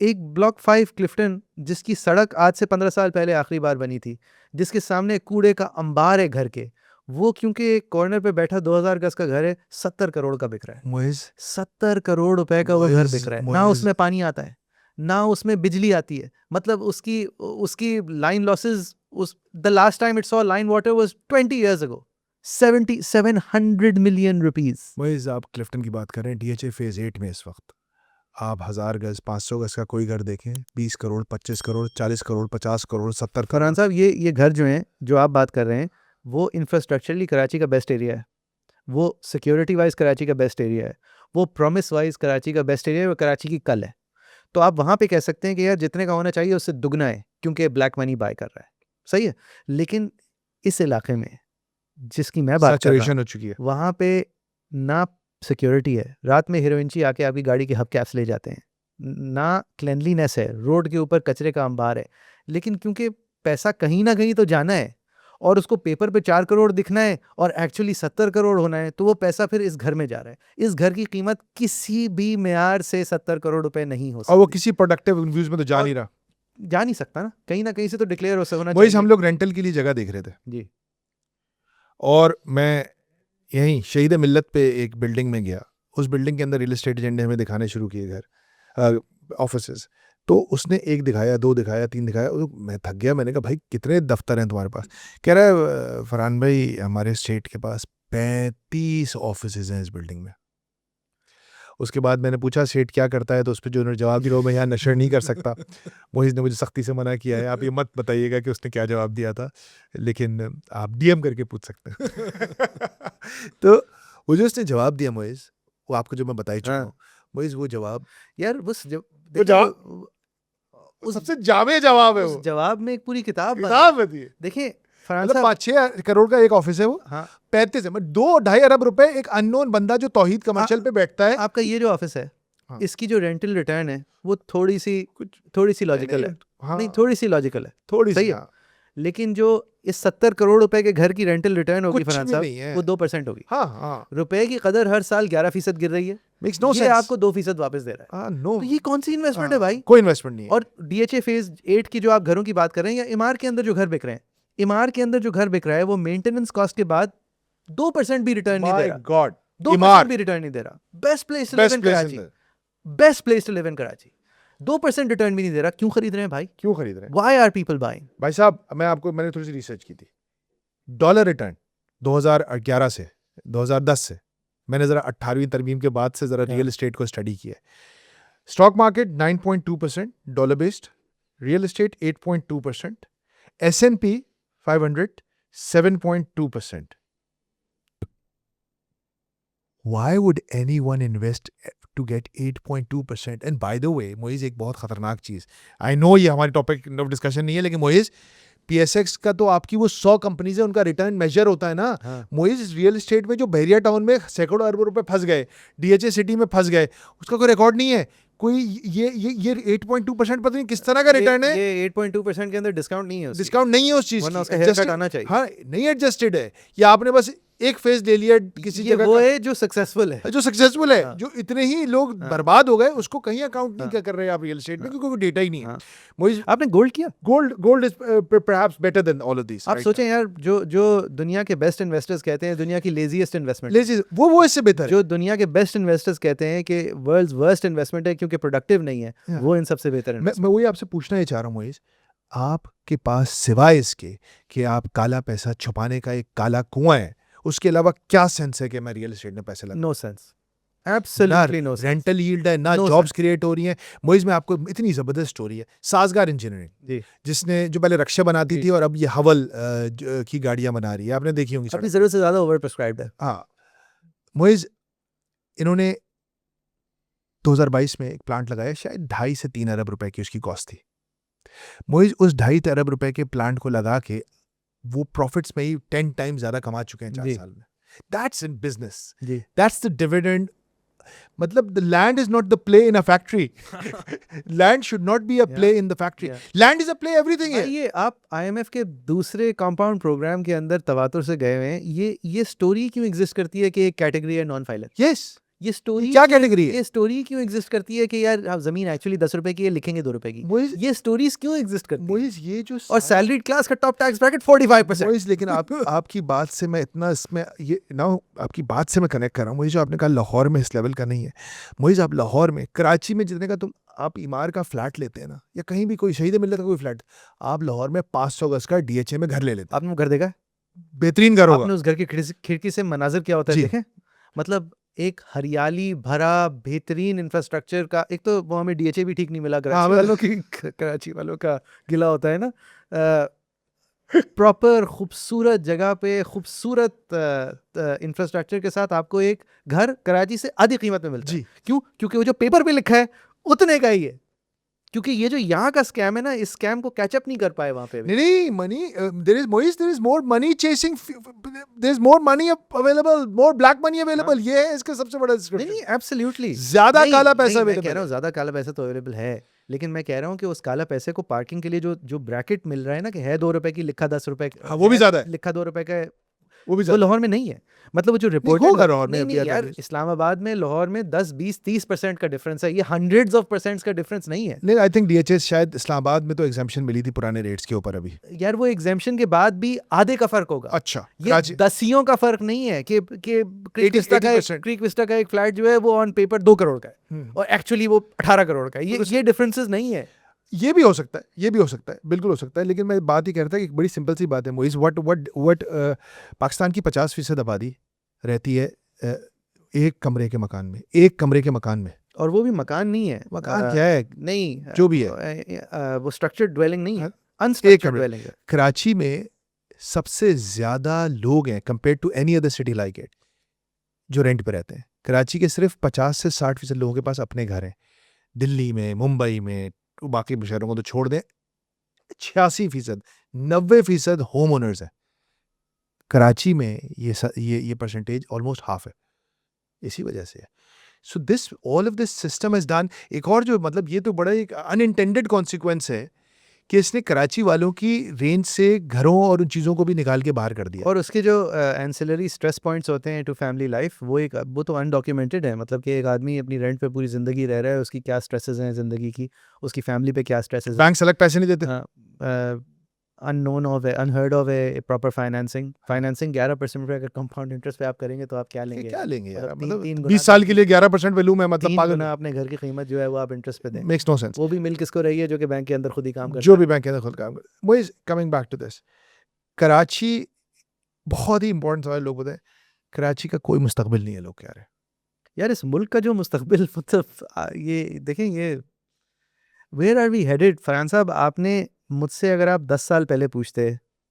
एक ब्लॉक 5 क्लिफ्टन, जिसकी सड़क आज से 15 साल पहले आखिरी बार बनी थी, जिसके सामने कूड़े का अंबार है घर के, वो क्योंकि एक कॉर्नर पे बैठा 2000 गज का घर है, 70 करोड़ का बिक रहा है. मोइज, 70 करोड़ रुपए का वो घर मोइज, बिक रहा है. ना मोइज। उसमें पानी आता है, ना उसमें बिजली आती है. मतलब उसकी line losses, the last time it saw line water was 20 years ago. 700 million rupees. Moiz, आप क्लिफ्टन की बात कर रहे हैं. DHA फेज 8 में इस वक्त आप 1000 गज 500 गज का कोई घर देखें, 20 करोड़, 25 करोड़, 40 करोड़, 50 करोड़, 70 करोड़. फरहान साहब, ये घर जो हैं, जो आप बात कर रहे हैं, वो इंफ्रास्ट्रक्चरली कराची का बेस्ट एरिया है. वो सिक्योरिटी वाइज कराची का बेस्ट एरिया है. वो प्रॉमिस वाइज कराची का बेस्ट एरिया है. वो कराची की कल है. तो आप वहाँ पे कह सकते हैं कि यार जितने का होना चाहिए उससे दुगना है, क्योंकि ब्लैक मनी बाय कर रहा है. सही है. लेकिन इस इलाके में जिसकी मैं बात कर रहा हूँ, सैचुरेशन हो चुकी है. वहाँ पे ना सिक्योरिटी है. रात में हीरोइनची आके आपकी गाड़ी के हब कैप्स ले जाते हैं. ना क्लेनलीनेस है. रोड के ऊपर कचरे का अंबार है. लेकिन क्योंकि पैसा कहीं ना कहीं तो जाना है, और उसको पेपर पे 4 करोड़ दिखना है और एक्चुअली 70 करोड़ होना है, तो वो पैसा फिर इस घर में जा रहा है. इस घर की कीमत किसी भी मेयार से 70 करोड़ रुपए नहीं हो और वो सकती. किसी प्रोडक्टिव यूज में तो जा और नहीं रहा. जा नहीं सकता ना. कहीं ना कहीं से तो डिक्लेयर होना चाहिए. मोइज, हम लोग रेंटल के लिए जगह देख रहे थे, जी. और मैं यहीं शहीद मिल्लत पे एक बिल्डिंग में गया. उस बिल्डिंग के अंदर रियल एस्टेट एजेंट ने हमें दिखाने शुरू किए घर, ऑफिसेज. तो उसने 1 दिखाया, 2 दिखाया, 3 दिखाया. मैं थक गया. मैंने कहा भाई कितने दफ्तर हैं तुम्हारे पास? कह रहा है फरहान भाई, हमारे स्टेट के पास 35 ऑफिसेज हैं इस बिल्डिंग में. उसके बाद मैंने पूछा सेठ क्या करता है, तो उस पर जो उन्होंने जवाब दिया, मैं यहाँ नशर नहीं कर सकता। मोइज़ ने मुझे सख्ती से मना किया है, आप ये मत बताइएगा कि उसने क्या जवाब दिया था, लेकिन आप डीएम करके पूछ सकते हैं। तो वो जो उसने जवाब दिया मोइज़, वो आपको जो मैं बता ही चुका हाँ। हूँ, मोइज़ वो जवाब यार बस जब वो देखिए जवाब उस सबसे जामे जवाब है उस वो, जवाब में एक पूरी किताब बंद है। किताब है ये। देखिए फरहान मतलब साहब 5-6 करोड़ का एक ऑफिस है वो, हाँ 35 है, 2-2.5 अरब रुपए एक अननोन बंदा जो तौहीद कमर्शियल पे बैठता है। आपका ये जो ऑफिस है हाँ। इसकी जो रेंटल रिटर्न है वो थोड़ी सी लॉजिकल है। हाँ, नहीं थोड़ी सी लॉजिकल है, थोड़ी सही सी, है। हाँ, लेकिन जो इस 70 करोड़ रुपए के घर की रेंटल रिटर्न होगी कुछ फरहान भी साहब नहीं है। वो 2% होगी। हाँ, हाँ, रुपए की कदर हर साल 11% गिर रही है, मेक्स नो ये सेंस। आपको 2% वापस दे रहा है। हाँ, नो, तो ये कौन सी इन्वेस्टमेंट है भाई? कोई इन्वेस्टमेंट नहीं है। और डीएचए फेज 8 की जो आप घरों की बात कर रहे हैं या इमार के अंदर जो घर बिक रहे हैं, इमार के अंदर जो घर बिक रहा है वो मेंटेनेंस कॉस्ट के बाद 2% भी रिटर्न नहीं दे माय रहा। गॉड, 2% इमार भी रिटर्न नहीं दे रहा। Best place to live best in place Karachi, in, best place to live in Karachi, 2% return भी नहीं दे रहा। क्यों खरीद रहे हैं भाई? क्यों खरीद रहे हैं Why are people buying? भाई साहब? मैंने थोड़ी सी रिसर्च की थी। डॉलर रिटर्न 2011 से 2010 से, मैंने जरा 18वीं तरमीम के बाद से जरा हाँ। रियल एस्टेट को स्टडी किया। Stock market 9.2% dollar based, real estate 8.2%, S&P 500 7.2%. Why would anyone invest to get 8.2%? And by the way, Moiz एक बहुत खतरनाक चीज़, आई नो ये हमारी टॉपिक ऑफ डिस्कशन नहीं है, लेकिन मोइज़ PSX का तो आपकी वो 100 कंपनीज है, उनका रिटर्न मेजर होता है ना। हाँ। मोइज़ रियल एस्टेट में जो बहरिया टाउन में सैकड़ों अरबों रुपए फंस गए, DHA सिटी में फंस गए, उसका कोई रिकॉर्ड नहीं है। कोई ये 8.2% पता नहीं किस तरह का रिटर्न है। ये 8.2% के अंदर डिस्काउंट नहीं है उसकी। डिस्काउंट नहीं है उस चीज वरना की, उसका हेयर कट adjusted- आना चाहिए। हाँ, नहीं एडजस्टेड है, या आपने बस एक फेज ले लिया किसी ये जगह वो का, है जो सक्सेसफुल है। जो सक्सेसफुल है, हाँ। जो इतने ही लोग हाँ। बर्बाद हो गए, उसको कहीं अकाउंट नहीं हाँ। कर रहे हैं आप रियल एस्टेट में, हाँ। क्योंकि कोई डेटा ही नहीं है। हाँ। मोइज़ आपने गोल्ड किया? Gold is perhaps better than all of this. आप सोचें यार, जो दुनिया के बेस्ट इन्वेस्टर्स कहते हैं दुनिया की लेजीएस्ट इन्वेस्टमेंट, लेजिस वो इससे बेहतर है। जो दुनिया के बेस्ट इन्वेस्टर्स कहते हैं कि वर्ल्ड्स वर्स्ट इन्वेस्टमेंट है क्योंकि प्रोडक्टिव नहीं है, हाँ। वो इन सबसे बेहतर मैं वही आपसे पूछना ही चाह रहा हूँ मोइज़, आपके पास सिवाय इसके कि आप काला पैसा छुपाने का एक काला कुआं है, उसके अलावा क्या सेंस है कि मैं रियल एस्टेट में पैसे लगा? No sense, absolutely no sense. Rental yield है ना, No जॉब्स क्रिएट हो रही हैं। मोइज़ में आपको इतनी जबरदस्त स्टोरी है, साजगार इंजीनियरिंग, जी, जिसने जो पहले रक्षा बनाती जी। थी और अब ये हवल की गाड़ियां बना रही है, आपने देखी होंगी अपनी सड़क। जरूरत से ज्यादा ओवर प्रिस्क्राइब्ड है। हाँ, मोइज़ इन्होंने 2022 में एक प्लांट लगाया, शायद 2.5 से 3 अरब रुपए की उसकी कॉस्ट थी। मोइज़ उस 2.5 अरब रुपए के प्लांट को लगा के वो प्रॉफिट्स में ही 10 टाइम्स ज्यादा कमा चुके हैं 4 जी। साल में। दैट्स इन बिजनेस, जी, दैट्स द डिविडेंड। मतलब the land is not the play in a factory, land should not be a play in the factory, yeah. Land is a play, everything भाई है। ये आप आईएमएफ के दूसरे कंपाउंड प्रोग्राम के अंदर तवातुर से गए हुए हैं। ये स्टोरी क्यों एग्जिस्ट करती है कि एक कैटेगरी है नॉन फाइलर? यस, ये स्टोरी क्या कैटेगरी है? ये स्टोरी क्यों एग्जिस्ट करती है कि यार आप जमीन एक्चुअली 10 रुपए की है, लिखेंगे 2 रुपए की? मोइज़ ये स्टोरीज क्यों एग्जिस्ट करती है? मोइज़ ये जो और सैलरीड क्लास का टॉप टैक्स ब्रैकेट 45%। मोइज़, लेकिन आपकी बात से मैं इतना इसमें ये ना, आपकी बात से मैं कनेक्ट कर रहा हूँ। मुझे जो आपने कहा लाहौर में इस लेवल का नहीं है। मोइज़ आप लाहौर में, कराची में जितने का तुम आप इमार का फ्लैट लेते हैं ना, या कहीं भी कोई शहीद मिलता था कोई फ्लैट, आप लाहौर में 500 गज का DHA में घर ले लेते हैं। आपने वो घर देखा है? बेहतरीन घर होगा। आपने उस घर की खिड़की से मनाजिर क्या होता है जी। देखें? मतलब एक हरियाली भरा बेहतरीन इंफ्रास्ट्रक्चर का, एक तो वो हमें DHA भी ठीक नहीं मिला कराची हाँ, वालों की, कराची वालों का गिला होता है ना। प्रॉपर खूबसूरत जगह पे खूबसूरत इंफ्रास्ट्रक्चर के साथ आपको एक घर कराची से आधी कीमत में मिलता है। जी, क्यों? क्योंकि वो जो पेपर पे लिखा है उतने का ही है। क्योंकि ये जो यहाँ का स्कैम है ना, इस स्कैम को कैचअप नहीं कर पाए वहां पे भी। नहीं, money, there is more money chasing, there is more money available, more black money available, ये है इसका सबसे बड़ा नहीं description। नहीं, एब्सोल्युटली ज्यादा काला पैसा मैं available कह रहा हूँ है। ज्यादा काला पैसा तो अवेलेबल है, लेकिन मैं कह रहा हूँ कि उस काला पैसे को पार्किंग के लिए जो ब्रैकेट मिल रहा है ना, कि है 2 रुपए की, लिखा 10 रुपए, हाँ, वो भी ज्यादा है। लिखा 2 रुपए का है, वो भी वो ज्यादा लाहौर में नहीं है। मतलब वो जो रिपोर्ट होगा लाहौर में नहीं अभी नहीं यार, average। इस्लामाबाद में लाहौर में 10 20 30% का डिफरेंस है, ये हंड्रेड्स ऑफ परसेंट्स का डिफरेंस नहीं है नहीं, आई थिंक DHA शायद इस्लामाबाद में तो एग्जाम्पशन मिली थी पुराने रेट्स के ऊपर अभी। यार। वो एग्जाम्पशन के बाद भी आधे का फर्क होगा। अच्छा, ये कराची 10 का फर्क नहीं है कि क्रीक विस्टा का 80%। क्रीक विस्टा का एक फ्लैट जो है वो ऑन पेपर 2 करोड़ का है हम्म। और एक्चुअली वो 18 करोड़ का है। ये डिफरेंसेस नहीं है। ये भी हो सकता है, ये भी हो सकता है, बिल्कुल हो सकता है, लेकिन मैं बात ही कह रहा था कि एक बड़ी सिंपल सी बात है मोइज़, व्हाट पाकिस्तान की 50% आबादी रहती है एक कमरे के मकान में, एक कमरे के मकान में। और वो भी मकान नहीं है, मकान क्या है? नहीं, जो भी है। वो स्ट्रक्चर्ड ड्वेलिंग नहीं है, हाँ, अनस्ट्रक्चर्ड कमरे। ड्वेलिंग है। कराची में सबसे ज्यादा लोग हैं compare to any other city like it जो रेंट पे रहते हैं। कराची के सिर्फ 50 से 60% लोगों के पास अपने घर हैं। दिल्ली में, मुंबई में, तो बाकी शहरों को तो छोड़ दें, 86%, 90% होम ओनर्स हैं। कराची में ये परसेंटेज ऑलमोस्ट हाफ है। इसी वजह से है। So this all of this system is done. एक और जो मतलब ये तो बड़ा एक अनइंटेंडेड कॉन्सिक्वेंस है कि इसने कराची वालों की रेंज से घरों और उन चीज़ों को भी निकाल के बाहर कर दिया। और उसके जो एंसिलरी स्ट्रेस पॉइंट्स होते हैं टू फैमिली लाइफ, वो तो अनडॉक्यूमेंटेड है। मतलब कि एक आदमी अपनी रेंट पे पूरी ज़िंदगी रह रहा है, उसकी क्या स्ट्रेसेस हैं ज़िंदगी की, उसकी फैमिली पे क्या स्ट्रेसेस हैं। बैंक से अलग पैसे नहीं देते। अननोन ऑफ है, अनहर्ड ऑफ है प्रॉपर फाइनेंसिंग 11% पे अगर कंपाउंड इंटरेस्ट पे आप करेंगे तो आप क्या लेंगे? क्या लेंगे यार? मतलब मतलब तीन 20 साल के लिए 11% वैल्यू में मतलब 3 पागल गुना अपने घर की कीमत जो है वो आप इंटरेस्ट पे दें। Makes no sense. वो भी मिल किसको रही है? जो कि बैंक के अंदर खुद ही काम करता जो है। भी बैंक के अंदर खुद काम कर। वो is coming back to this. Karachi बहुत ही इंपॉर्टेंट सवाल लोग बताएं। कराची का कोई मुस्तकबिल नहीं है, लोग कह रहे हैं। यार इस मुल्क का जो मुस्तकबिल मतलब ये देखें, ये where are we headed? Farhan साहब, आपने मुझसे अगर आप 10 साल पहले पूछते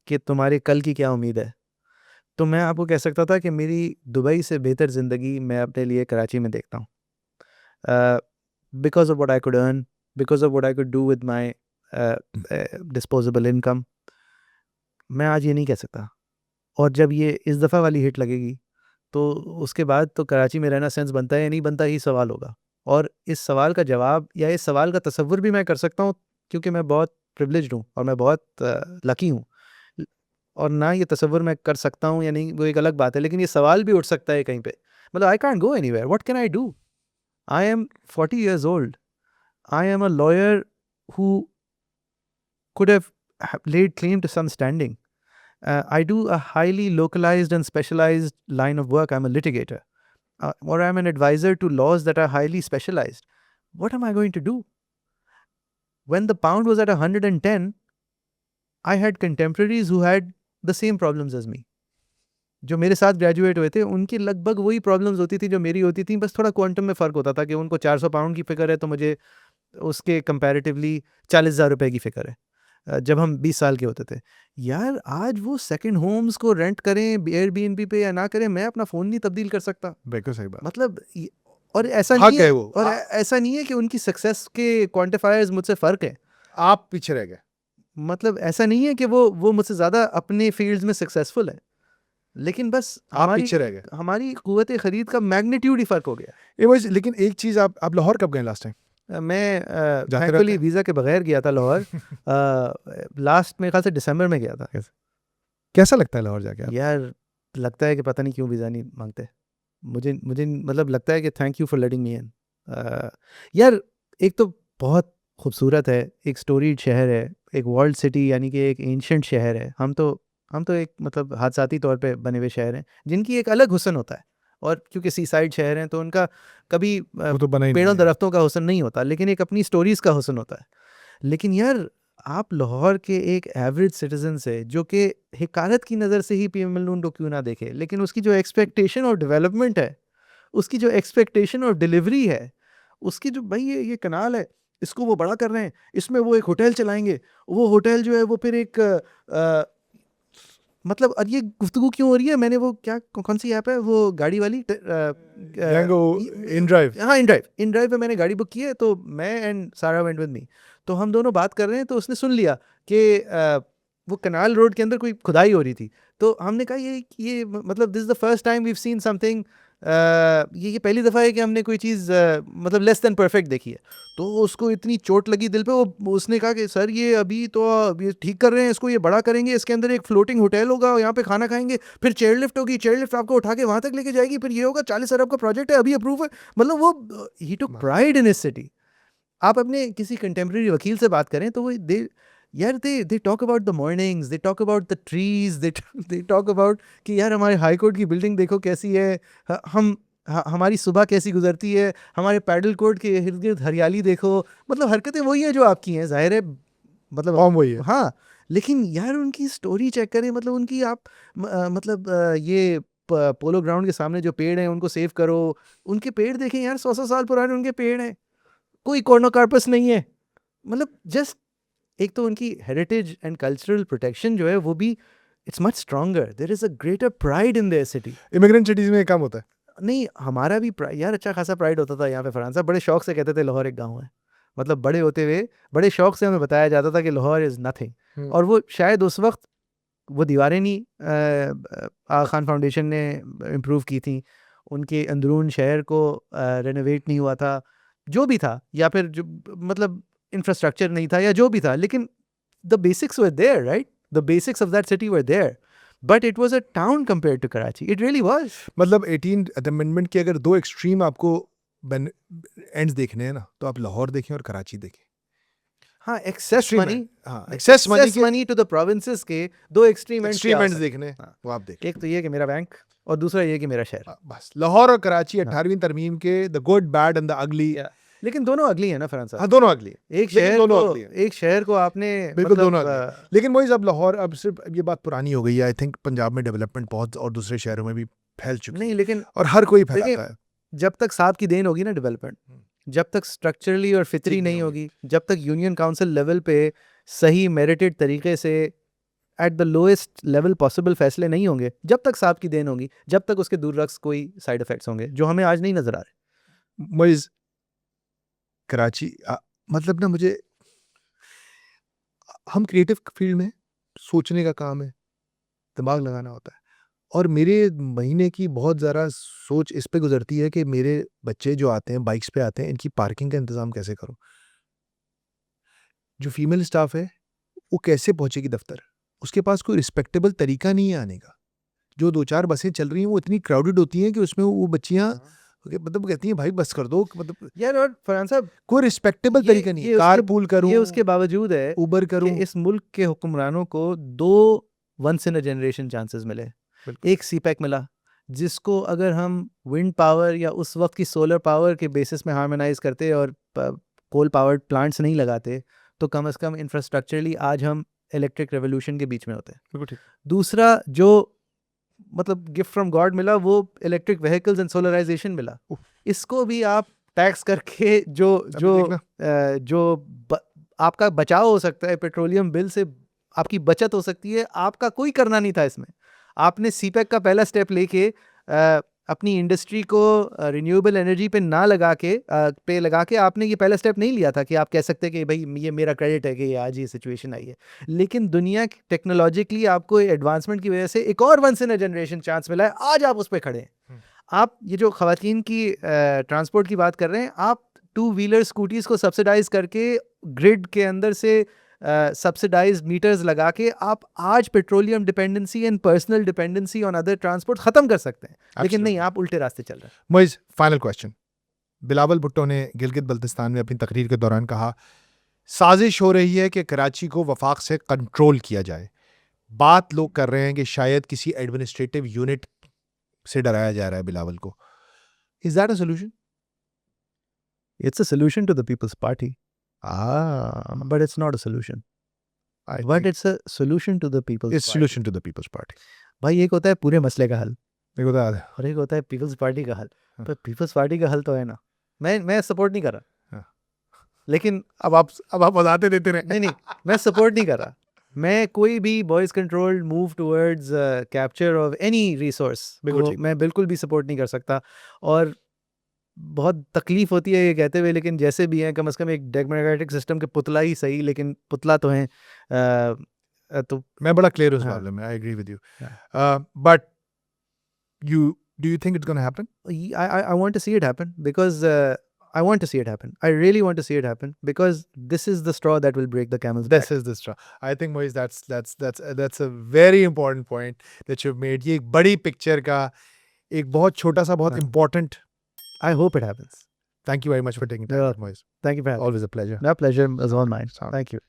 कि तुम्हारे कल की क्या उम्मीद है, तो मैं आपको कह सकता था कि मेरी दुबई से बेहतर ज़िंदगी मैं अपने लिए कराची में देखता हूँ, because of what I could earn, because of what I could do with my disposable income. मैं आज ये नहीं कह सकता। और जब ये इस दफ़ा वाली हिट लगेगी तो उसके बाद तो कराची में रहना सेंस बनता है या नहीं बनता, ही सवाल होगा। और इस सवाल का जवाब या इस सवाल का तसव्वुर भी मैं कर सकता हूँ, क्योंकि मैं बहुत प्रिविलेज्ड हूँ और मैं बहुत लकी हूँ। और ना ये तसव्वुर मैं कर सकता हूँ या नहीं वो एक अलग बात है, लेकिन ये सवाल भी उठ सकता है कहीं पे। मतलब I can't go anywhere, what can I do? I am 40 years old. I am a lawyer who could have laid claim to some standing. I do a highly localized and specialized line of work. I'm a litigator, or I'm an advisor to laws that are highly specialized. What am I going to do? When the pound was at 110, I had contemporaries who had the same problems as me. जो मेरे साथ ग्रेजुएट हुए थे उनकी लगभग वही प्रॉब्लम्स होती थी जो मेरी होती थी, बस थोड़ा क्वांटम में फ़र्क होता था कि उनको 400 पाउंड की फ़िक्र है तो मुझे उसके कंपैरेटिवली 40,000 रुपए की फ़िक्र है। जब हम 20 साल के होते थे। यार आज वो सेकंड होम्स को रेंट करें एयरबीएनबी पे या ना करें, मैं अपना फ़ोन नहीं तब्दील कर सकता। बिल्कुल सही बात। मतलब और ऐसा हक नहीं है है, वो। और ऐसा नहीं है कि उनकी सक्सेस के क्वांटिफायर्स मुझसे फ़र्क है। आप पीछे रह गए। मतलब ऐसा नहीं है कि वो मुझसे ज़्यादा अपने फील्ड्स में सक्सेसफुल है, लेकिन बस आप पीछे रह गए। हमारी कुव्वत खरीद का मैग्नीट्यूड ही फ़र्क हो गया। लेकिन एक चीज़, आप लाहौर कब गए लास्ट टाइम? मैं जाते थैंकफुली रहते वीज़ा के बगैर गया था लाहौर। लास्ट मेरे ख्याल से दिसंबर में गया था। कैसा लगता है लाहौर जाके आप? यार लगता है कि पता नहीं क्यों वीज़ा नहीं मांगते। मुझे मुझे मतलब लगता है कि थैंक यू फॉर लेटिंग मी इन। यार एक तो बहुत खूबसूरत है, एक स्टोरीड शहर है, एक वर्ल्ड सिटी यानी कि एक एंशिएंट शहर है। हम तो एक मतलब हादसाती तौर पे बने हुए शहर हैं, जिनकी एक अलग हुस्न होता है। और क्योंकि सी साइड शहर हैं तो उनका कभी वो तो बना ही नहीं पेड़ों है। दरख्तों का हुस्न नहीं होता, लेकिन एक अपनी स्टोरीज़ का हुस्न होता है। लेकिन यार आप लाहौर के एक एवरेज सिटीजन से, जो कि हिकारत की नज़र से ही पीएम नून को क्यों ना देखे, लेकिन उसकी जो एक्सपेक्टेशन और डेवलपमेंट है, उसकी जो एक्सपेक्टेशन और डिलीवरी है, उसकी जो भाई ये कनाल है, इसको वो बड़ा कर रहे हैं, इसमें वो एक होटल चलाएंगे, वो होटल जो है वो फिर एक मतलब। और ये गुफ्तगू क्यों हो रही है? मैंने वो क्या कौन सी ऐप है वो गाड़ी वाली Django InDrive। हाँ, इन ड्राइव पे मैंने गाड़ी बुक की है, तो मैं एंड सारा वेंट विद मी। तो हम दोनों बात कर रहे हैं तो उसने सुन लिया कि वो कनाल रोड के अंदर कोई खुदाई हो रही थी। तो हमने कहा ये मतलब this is the first time we seen something, ये पहली दफ़ा है कि हमने कोई चीज़ मतलब लेस देन परफेक्ट देखी है। तो उसको इतनी चोट लगी दिल पे, वो उसने कहा कि सर ये अभी तो ये ठीक कर रहे हैं, इसको ये बड़ा करेंगे, इसके अंदर एक फ्लोटिंग होटल होगा, यहाँ पे खाना खाएंगे, फिर चेयर लिफ्ट होगी, चेयर लिफ्ट आपको उठा के वहाँ तक लेके जाएगी, फिर ये होगा, 40 अरब का प्रोजेक्ट है, अभी अप्रूव है। मतलब वो ही टुक प्राइड इन हिज सिटी। आप अपने किसी कंटेम्प्रेरी वकील से बात करें तो वो they talk about the mornings, they talk about the trees, they talk about कि यार हमारे हाई कोर्ट की बिल्डिंग देखो कैसी है, हमारी सुबह कैसी गुजरती है, हमारे पैडल कोर्ट के इर्द गिर्द हरियाली देखो। मतलब हरकतें वही हैं जो आपकी हैं, जाहिर है। मतलब फॉर्म वही है। हाँ, लेकिन यार उनकी स्टोरी चेक करें, मतलब उनकी आप मतलब ये पोलो ग्राउंड के सामने जो पेड़ हैं उनको सेव करो, उनके पेड़ देखें यार, 100 साल पुराने उनके पेड़ हैं, कोई कॉर्नोकार्पस नहीं है। मतलब जस्ट एक तो उनकी हेरिटेज एंड कल्चरल प्रोटेक्शन जो है वो भी it's much stronger, there is a greater pride in their city. Immigrant cities में कम होता है। नहीं, हमारा भी यार अच्छा खासा प्राइड होता था यहाँ पे। फरहान साहब बड़े शौक से कहते थे लाहौर एक गांव है, मतलब बड़े होते हुए बड़े शौक से हमें बताया जाता था कि लाहौर इज़ नथिंग। और वो शायद उस वक्त वो दीवारें नहीं आगा खान फाउंडेशन ने इम्प्रूव की थी, उनके अंदरून शहर को रेनोवेट नहीं हुआ था, जो भी था, या फिर जो मतलब इंफ्रास्ट्रक्चर नहीं था या जो भी था, लेकिन the basics were there, right? The basics of that city were there, but it was a town compared to Karachi, it really was. मतलब 18th अमेंडमेंट के अगर दो एक्सट्रीम आपको एंड्स देखने हैं ना, तो आप लाहौर देखें और कराची देखें। हाँ, एक्सेस Extreme मनी, end, हाँ, excess money के मनी टू द प्रोविंसेस के दो एक्सट्रीम एक्सट्रीम एंड्स देखने हैं, हाँ। वो आप देखें। एक तो ये कि मेरा बैंक, और दूसरा ये कि मेरा शहर। बस लाहौर और कराची हाँ। 18वीं तरमीम के the good bad and the ugly. लेकिन दोनों अगली है ना फरहान साहब। हाँ, दोनों अगली है। एक लेकिन शहर दोनों को अगली है। एक शहर को आपने बिल्कुल मतलब, दोनों अगली है। लेकिन वही अब लाहौर, अब सिर्फ अब ये बात पुरानी हो गई है। आई थिंक पंजाब में डेवलपमेंट बहुत और दूसरे शहरों में भी फैल चुकी नहीं, है लेकिन और हर कोई देखिए, फैलाता है। जब तक साहब की देन होगी ना डेवलपमेंट, जब तक स्ट्रक्चरली और फितरी ठीक नहीं नहीं होगी, जब तक यूनियन काउंसिल लेवल पे सही मेरिटेड तरीके से at the lowest level possible फैसले नहीं होंगे, जब तक साहब की देन होगी, जब तक उसके दूररक्स कोई साइड इफेक्ट्स होंगे जो हमें आज नहीं नजर आ रहे। मुझे कराची मतलब ना, मुझे हम क्रिएटिव फील्ड में सोचने का काम है, दिमाग लगाना होता है, और मेरे महीने की बहुत ज़्यादा सोच इस पे गुजरती है कि मेरे बच्चे जो आते हैं बाइक्स पे आते हैं, इनकी पार्किंग का इंतज़ाम कैसे करूं। जो फीमेल स्टाफ है वो कैसे पहुंचेगी दफ्तर, उसके पास कोई रिस्पेक्टेबल तरीका नहीं है आने का। जो 2-4 बसें चल रही हैं वो इतनी क्राउडेड होती हैं कि उसमें वो बच्चियां मतलब कहती हैं भाई बस कर दो, मतलब यार, और फरहान साहब कोई रिस्पेक्टेबल तरीका नहीं है। कार पूल करूं, ये उसके बावजूद है उबर कि करूं। इस मुल्क के हुक्मरानों को 2 once in a generation chances मिले। बिल्कुल। एक सीपैक मिला, जिसको अगर हम विंड पावर या उस वक्त की सोलर पावर के बेसिस में हार्मोनाइज करते और कोल पावर्ड प्लांट्स नहीं लगाते, तो कम से कम इंफ्रास्ट्रक्चरली आज हम इलेक्ट्रिक रेवोल्यूशन के बीच में होते। बिल्कुल ठीक। दूसरा जो मतलब गिफ्ट फ्रॉम गॉड मिला, वो इलेक्ट्रिक व्हीकल्स एंड सोलराइजेशन मिला। इसको भी आप टैक्स करके जो अभी जो देखना। आपका बचाव हो सकता है, पेट्रोलियम बिल से आपकी बचत हो सकती है, आपका कोई करना नहीं था इसमें। आपने सीपैक का पहला स्टेप लेके अपनी इंडस्ट्री को रिन्यूएबल एनर्जी पे ना लगा के आपने ये पहला स्टेप नहीं लिया था कि आप कह सकते कि भाई ये मेरा क्रेडिट है कि ये आज ये सिचुएशन आई है। लेकिन दुनिया टेक्नोलॉजिकली आपको एडवांसमेंट की वजह से एक और once in a generation chance मिला है, आज आप उस पर खड़े हैं। आप ये जो खवातीन की ट्रांसपोर्ट की बात कर रहे हैं, आप 2 व्हीलर स्कूटीज को सब्सिडाइज करके ग्रिड के अंदर से सब्सिडाइज मीटर्स लगा के आप आज petroleum dependency and personal dependency on other transport खत्म कर सकते हैं। लेकिन नहीं, आप उल्टे रास्ते चल रहे हैं। Moiz, final question. बिलावल भुट्टो ने गिलगित बल्तिस्तान में अपनी तकरीर के दौरान कहा, साजिश हो रही है कि कराची को वफाक से कंट्रोल किया जाए। बात लोग कर रहे हैं कि शायद किसी एडमिनिस्ट्रेटिव यूनिट से डराया जा रहा है बिलावल को। Is that a solution? It's a solution to the People's Party, but it's not a solution. But it's a solution to the People's It's Party. solution to the People's Party. भाई, एक होता है पूरे मसले का हल, मेरे को तो याद है। और एक होता है पीपल्स पार्टी का हल। पर पीपल्स पार्टी का हल तो है ना, मैं सपोर्ट नहीं कर रहा। हाँ। लेकिन अब आप बताते देते रहे। नहीं, मैं सपोर्ट नहीं कर रहा। मैं कोई भी voice controlled move towards capture of any resource बिल्कुल को ठीक। मैं बिल्कुल भी सपोर्ट नहीं कर सकता। और बहुत तकलीफ होती है ये कहते हुए, लेकिन जैसे भी हैं, कम से कम एक डेमोक्रेटिक सिस्टम के पुतला ही सही, लेकिन पुतला तो हैं। तो मैं बड़ा क्लियर उस हाँ। मामले में, आई एग्री विद यू। हाँ। But do you think it's going to happen? I want to see it happen because I want to see it happen. I really want to see it happen because this is the straw that will break the camel's back. This is the straw. I think Moiz, that's a very important point that you've made. ये एक बड़ी पिक्चर का एक बहुत छोटा सा बहुत हाँ। important. I hope it happens. Thank you very much for taking time, Yeah. Moiz. Thank you for having me. Always a pleasure. My pleasure is all mine. Sound. Thank you.